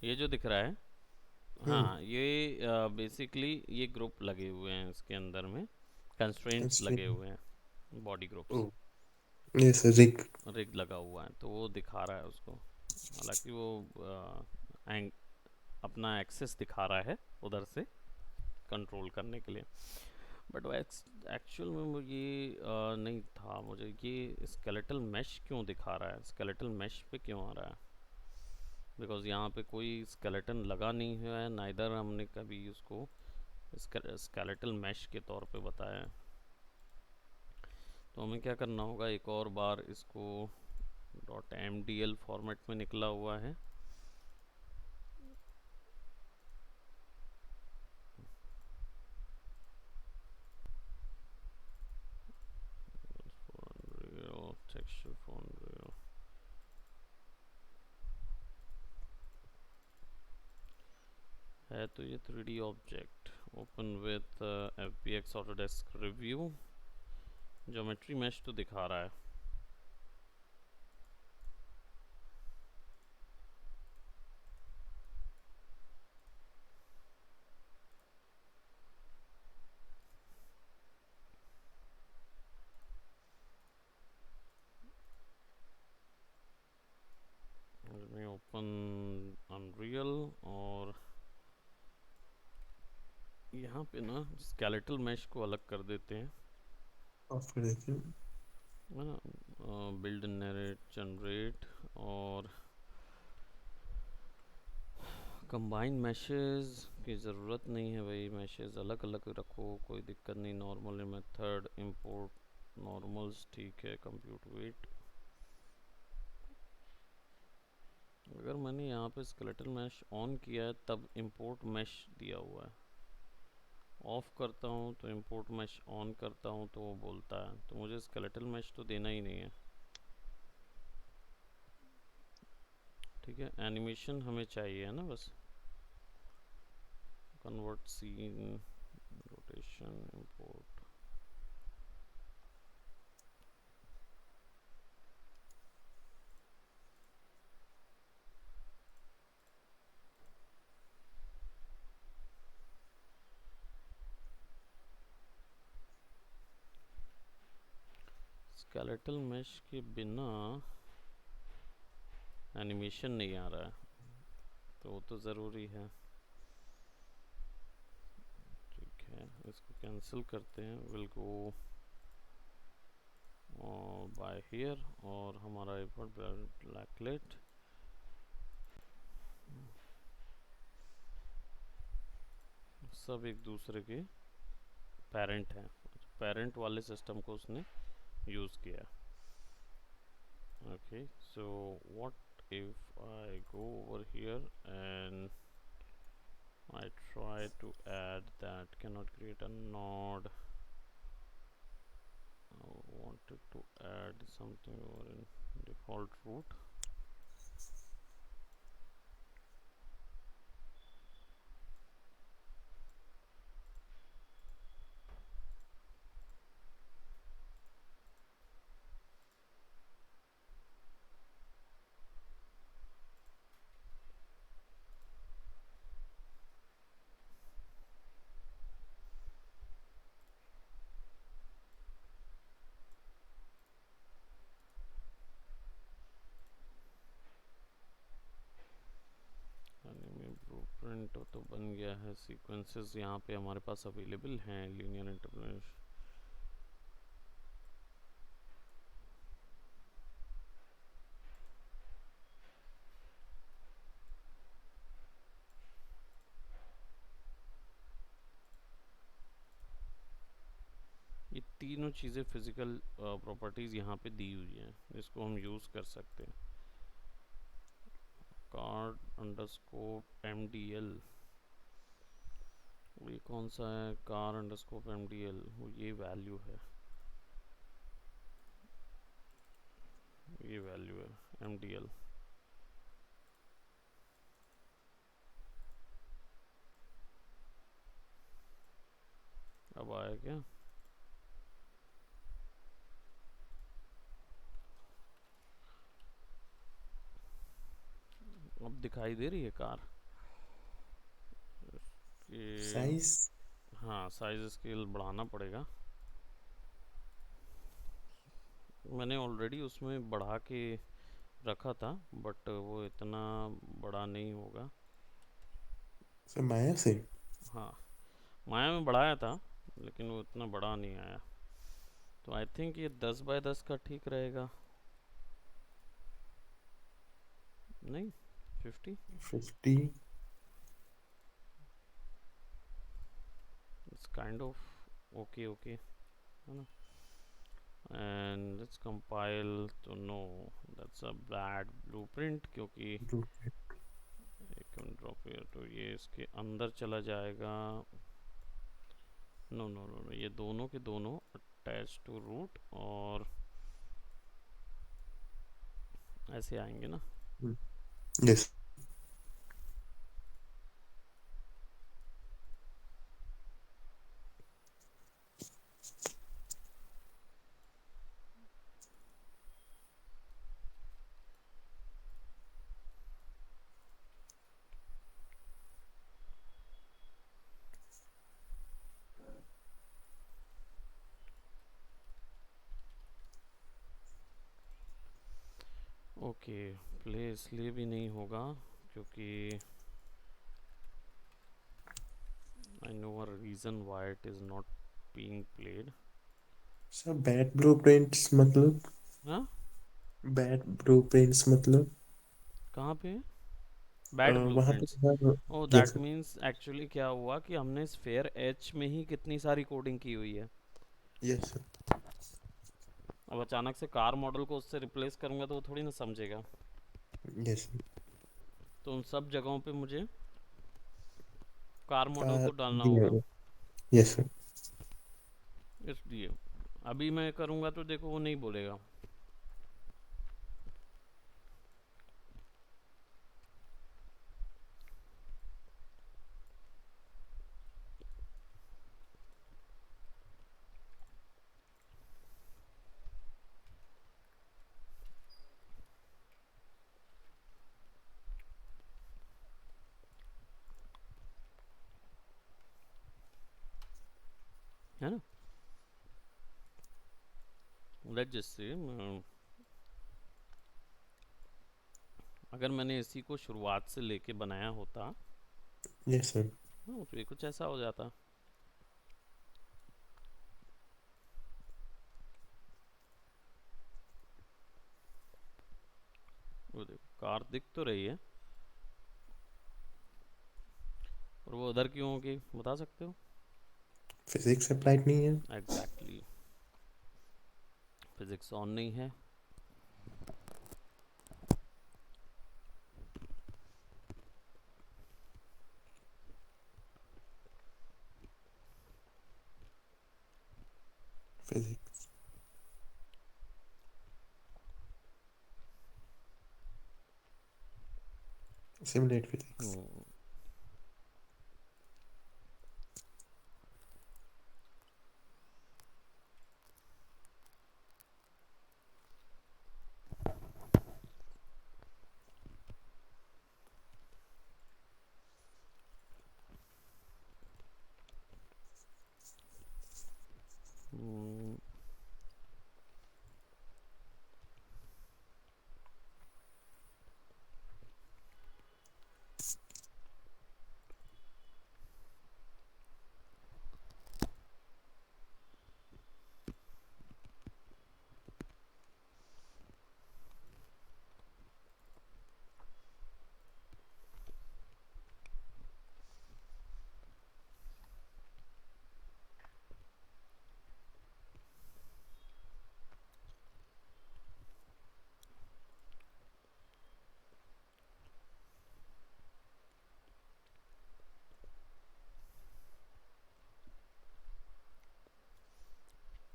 ये जो दिख रहा है, हम्म हाँ ये बेसिकली ये ग्रुप लगे हुए हैं इसके अंदर में, कंस्ट्रेंट्स लगे स्ट्रिंग। हुए हैं, बॉडी ओ ग्रुप्स, ये सर रिग। रिग लगा हुआ है तो वो दिखा रहा है उसको। हालांकि वो एंग अपना एक्सेस दिखा रहा है उधर से कंट्रोल करने के लिए, बट वो एक्चुअल में वो ये नहीं था। मुझे ये स्केलेटल मैश क्यों दिखा रहा है, स्केलेटल मैश पे क्यों आ रहा है? बिकॉज यहाँ पे कोई स्केलेटन लगा नहीं है, नाइदर हमने कभी उसको स्केलेटल मैश के तौर पे बताया है। तो हमें क्या करना होगा, एक और बार इसको .mdl फॉर्मेट में निकला हुआ है, टेक्सचर फोन है। तो ये 3D object open with FBX Autodesk review, geometry mesh तो दिखा रहा है। में ओपन अनरियल, और यहाँ पे ना स्केलेटल मैश को अलग कर देते हैं, और फिर देखिए है ना। बिल्ड, नरेट, जनरेट और कंबाइन मैशेस की ज़रूरत नहीं है भाई, मैशेस अलग अलग रखो, कोई दिक्कत नहीं। नॉर्मल मेथड इंपोर्ट नॉर्मल्स, ठीक है। कंप्यूट वेट, अगर मैंने यहाँ पे स्केलेटल मैश ऑन किया है तब इंपोर्ट मैश दिया हुआ है, ऑफ करता हूँ तो इंपोर्ट मैश ऑन करता हूँ तो वो बोलता है, तो मुझे स्केलेटल मैश तो देना ही नहीं है। ठीक है, एनिमेशन हमें चाहिए है ना बस। Convert scene, rotation, import. Skeletal mesh के बिना एनिमेशन नहीं आ रहा है, तो वो तो ज़रूरी है। ठीक है, इसको कैंसिल करते हैं, विल गो बाय हियर, और हमारा एफर्ट ब्लैकलेट सब एक दूसरे के पेरेंट हैं, पेरेंट वाले सिस्टम को उसने यूज़ किया। Okay, so what if I go over here and I try to add that, cannot create a node. I wanted to add something over in default root. Anime blueprint तो बन गया है, सीक्वेंसेस यहाँ पे हमारे पास अवेलेबल हैं, लीनियर इंटरपोलेशन। ये तीनों चीज़ें फिजिकल प्रॉपर्टीज़ यहाँ पे दी हुई हैं जिसको हम यूज़ कर सकते हैं। कार्ड अंडरस्कोप MDL, ये कौन सा है? कार अंडरस्कोप MDL, वो ये वैल्यू है, ये वैल्यू है MDL। अब आया क्या? अब दिखाई दे रही है कार ये? साइज। हाँ, साइज स्केल बढ़ाना पड़ेगा। मैंने ऑलरेडी उसमें बढ़ा के रखा था, बट वो इतना बड़ा नहीं होगा। सर माया से। हाँ, माया में बढ़ाया था, लेकिन वो इतना बड़ा नहीं आया। तो आई थिंक ये 10 बाय 10 का ठीक रहेगा। नहीं, 50। 50। It's kind of okay okay, है ना। And let's compile. तो no, that's a bad blueprint, क्योंकि एक मिनट ड्रॉप हियर, तो ये इसके अंदर चला जाएगा। नो नो नो नो, ये दोनों के दोनों अटैच टू रूट और ऐसे आएंगे ना। यस। ओके, प्ले इसलिए भी नहीं होगा क्योंकि I know a reason why it is not being played. Sir bad blueprints मतलब? हाँ, बैड ब्लूप्रिंट्स मतलब? कहाँ पे है बैड वहाँ पे blueprints? Sir. Oh, yes that sir. Means actually क्या हुआ कि हमने स्फेयर एच में ही कितनी सारी कोडिंग की हुई है। Yes sir. अब अचानक से कार मॉडल को उससे रिप्लेस करूंगा तो वो थोड़ी ना समझेगा। Yes sir. तो उन सब जगहों पे मुझे कार मॉडल कार को डालना दिया होगा। हुआ। Yes sir. इसलिए अभी मैं करूंगा तो देखो वो नहीं बोलेगा। है ना। लेट्स जस्ट से अगर मैंने इसी को शुरुआत से लेके बनाया होता, यस सर। हाँ, तो ये कुछ ऐसा हो जाता। वो देखो कार दिख तो रही है, और वो उधर क्यों होगी बता सकते हो? फिजिक्स अप्लाइड नहीं है। एग्जैक्टली, फिजिक्स ऑन नहीं है। Physics. Simulate physics. Hmm, hmm,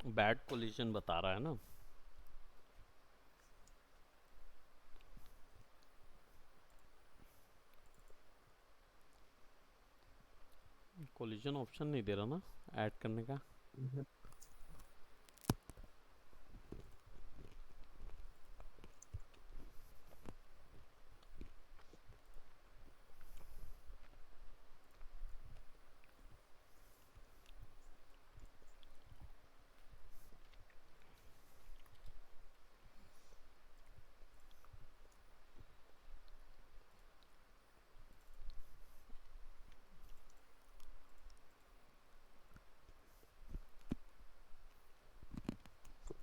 bad collision बता रहा है ना। कोलिजन ऑप्शन नहीं दे रहा ना ऐड करने का।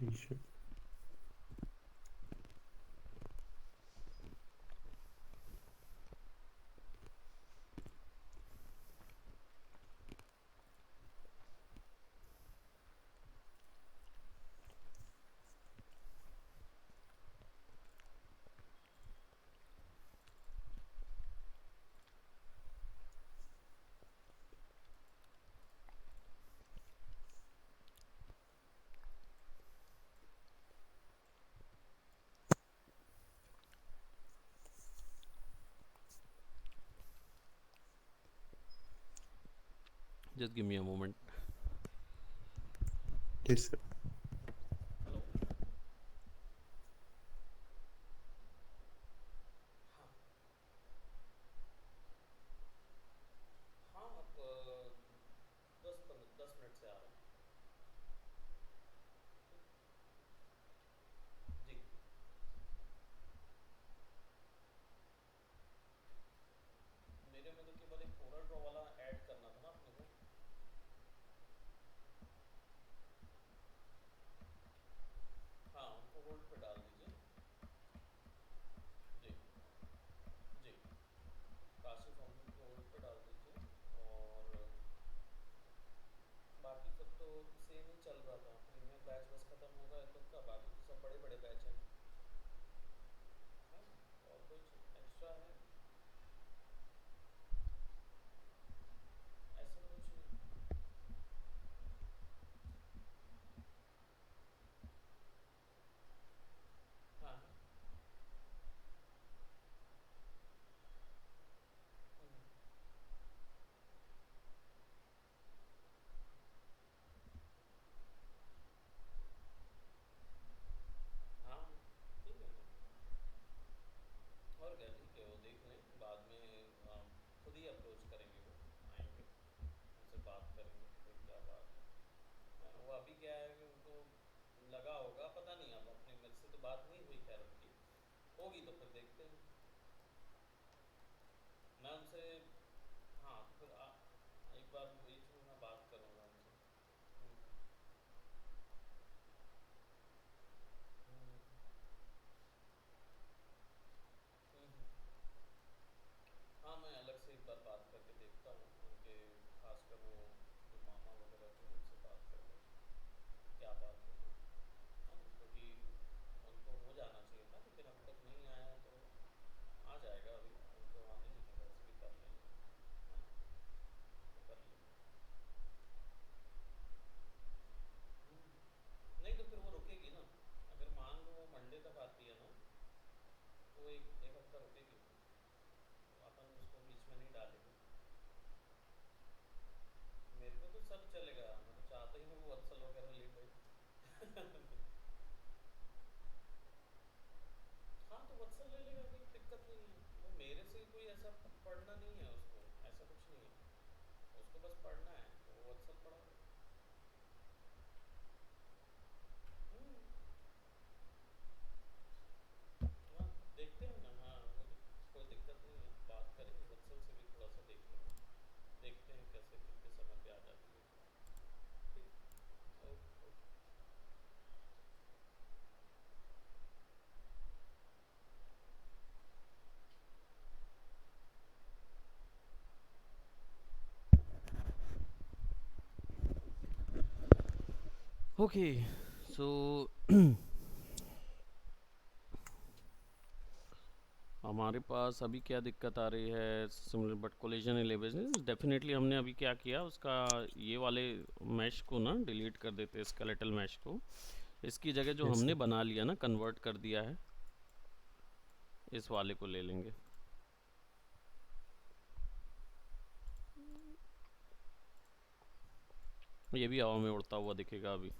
ठीक है। Just give me a moment. ठीक सर। हाँ आप 10 मिनट से आ रहे हैं। जी मेरे में तो केवल एक कोरा ड्रॉ वाला ऐड करना था ना अपने को। हाँ उनको होल्ड पे डाल दीजिए। जी जी काशी फाउंटेन को होल्ड पे डाल दीजिए। और बाकी सब तो सेम ही चल रहा था। प्रीमियर बैच बस खत्म होगा इस वक्त का, बाकी तो सब बड़े बड़े बैच हैं। है ना? और कुछ एक्स्ट्रा है? ऐसा कुछ नहीं। हाँ हाँ। हम्म, हाँ ठीक है ना। और क्या, ठीक है, वो देख लें बाद में। खुद ही अप्रोच करेंगे, वो आएंगे, उनसे बात करेंगे कि भाई क्या बात है ना। वो अभी क्या है कि उनको लगा होगा, पता नहीं, अब अपने मेरे से तो बात नहीं हुई, खैर उनकी होगी तो फिर देखते हैं। मैं उनसे, हाँ तो फिर एक बार बीच में मैं बात करूँगा उनसे। हम्म, हम्म, हम्म। हाँ मैं अलग से एक बार बात करके देखता हूँ उनके, खासकर वो जो मामा वगैरह थे उनसे बात करके, क्या बात है वो, है ना, क्योंकि उनको हो जाना चाहिए था लेकिन अभी तक नहीं आया है, तो आ जाएगा। अभी उनको आना ही है, वैसे भी कर लेंगे, है ना, तो कर लेंगे। नहीं तो फिर वो रुकेगी ना। अगर मान लो वो मंडे तक आती है ना, तो एक एक हफ्ता रुकेगी वो। तो अपन उसको बीच में नहीं डालेंगे। मेरे को तो सब चलेगा, मैं तो चाहता ही नहीं वो वत्सल वगैरह ले भाई। हाँ तो वत्सल ले लेगा, कोई दिक्कत नहीं है। वो मेरे से कोई ऐसा पढ़ना नहीं है उसको, ऐसा कुछ नहीं है। उसको बस पढ़ना है तो वो वत्सल पढ़ा ले। हम्म, हाँ देखते हैं ना। हाँ वो कोई दिक्कत नहीं है, बात करेंगे वत्सल से भी, थोड़ा सा देख लेंगे, देखते हैं कैसे कितने समय पे आ जाती है तो। ठीक। Okay okay. ओके सो हमारे पास अभी क्या दिक्कत आ रही है, similar but collision elevation. Definitely हमने अभी क्या किया, उसका ये वाले मैश को ना डिलीट कर देते हैं, स्केलेटल मैश को। इसकी जगह जो यस हमने सर। बना लिया ना, कन्वर्ट कर दिया है, इस वाले को ले लेंगे। ये भी हवा में उड़ता हुआ दिखेगा अभी।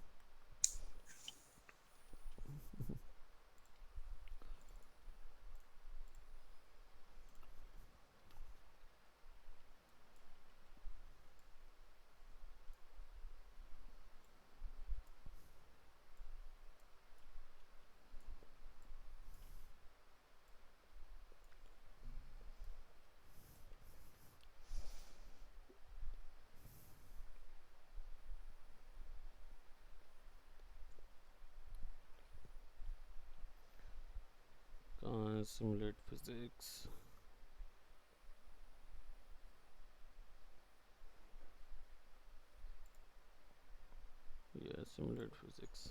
simulate physics. ये simulate physics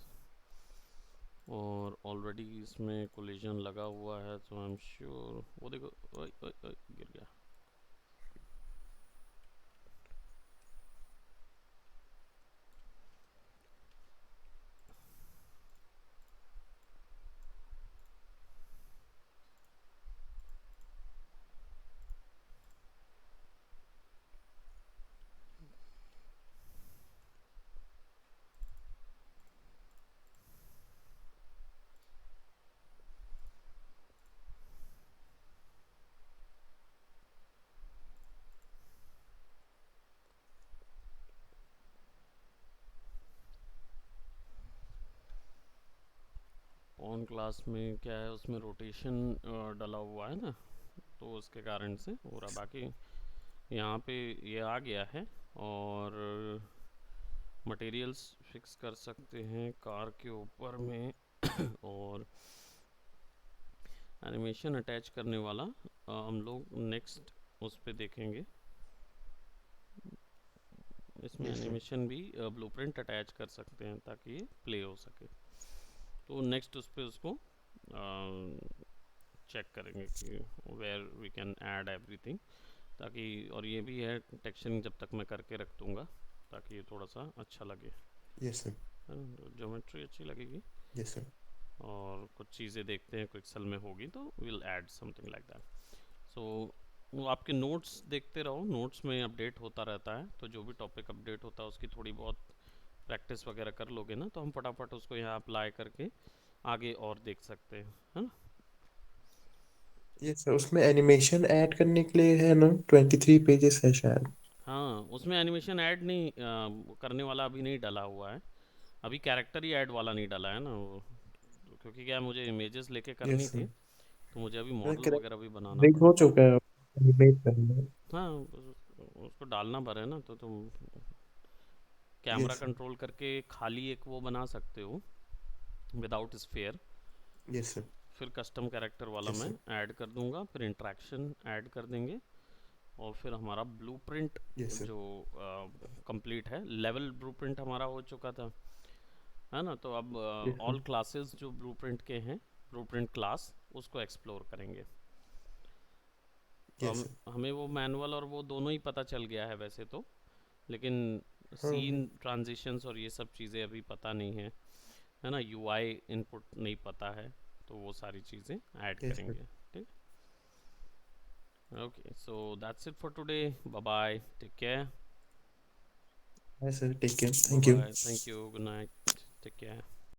और ऑलरेडी इसमें कोलिजन लगा हुआ है, तो आई एम श्योर वो देखो, ओए ओए ओए गिर गया। ऑन क्लास में क्या है, उसमें रोटेशन डला हुआ है ना, तो उसके कारण से हो रहा। बाकी यहाँ पे ये आ गया है और मटेरियल्स फिक्स कर सकते हैं कार के ऊपर में और एनिमेशन अटैच करने वाला हम लोग नेक्स्ट उस पे देखेंगे। इसमें यस सर। एनिमेशन भी ब्लूप्रिंट अटैच कर सकते हैं ताकि ये प्ले हो सके। तो नेक्स्ट उस पे उसको चेक करेंगे कि where we can add everything, ताकि और ये भी है टेक्सचरिंग जब तक मैं करके रख दूँगा ताकि ये थोड़ा सा अच्छा लगे, यस सर। ज्योमेट्री अच्छी लगेगी। Yes sir. और कुछ चीज़ें देखते हैं क्विक्सेल में होगी तो will add something like that. So वो आपके नोट्स देखते रहो, नोट्स में अपडेट होता रहता है, तो जो भी टॉपिक अपडेट होता है उसकी थोड़ी बहुत प्रैक्टिस वगैरह कर लोगे ना, तो हम फटाफट उसको यहाँ अप्लाई करके आगे और देख सकते हैं, है ना। यस सर, उसमें एनिमेशन ऐड करने के लिए है ना 23 पेजेस है शायद। हाँ, उसमें एनिमेशन ऐड नहीं करने वाला अभी नहीं डला हुआ है, अभी कैरेक्टर ही ऐड वाला नहीं डला है ना वो, क्योंकि क्या है, मुझे इमेजेस लेके करनी यस थी, सर। तो मुझे अभी मैं मॉडल वगैरह करेक्ट भी बनाना ब्रेक हो पड़ेगा। चुका है, एनिमेट करना है। हाँ, उसको डालना पड़े ना, तो तुम कैमरा यस सर। कंट्रोल करके खाली एक वो बना सकते हो विदाउट स्फेयर, यस सर। फिर कस्टम कैरेक्टर वाला यस मैं सर। ऐड कर दूंगा, फिर इंट्रैक्शन ऐड कर देंगे, और फिर हमारा ब्लूप्रिंट यस सर। जो कंप्लीट है, लेवल ब्लूप्रिंट हमारा हो चुका था, है ना। तो अब यस ऑल सर। क्लासेस जो ब्लूप्रिंट के हैं, ब्लूप्रिंट क्लास, उसको एक्सप्लोर करेंगे। तो यस हम सर। हमें वो मैनुअल और वो दोनों ही पता चल गया है वैसे तो, लेकिन हाँ। सीन ट्रांजिशंस और ये सब चीज़ें अभी पता नहीं है ना, यूआई इनपुट नहीं पता है, तो वो सारी चीज़ें ऐड यस सर। करेंगे। ठीक, okay, so that's it for today, bye bye, take care, bye sir, take care, bye thank you. Bye, thank you, good night, take care.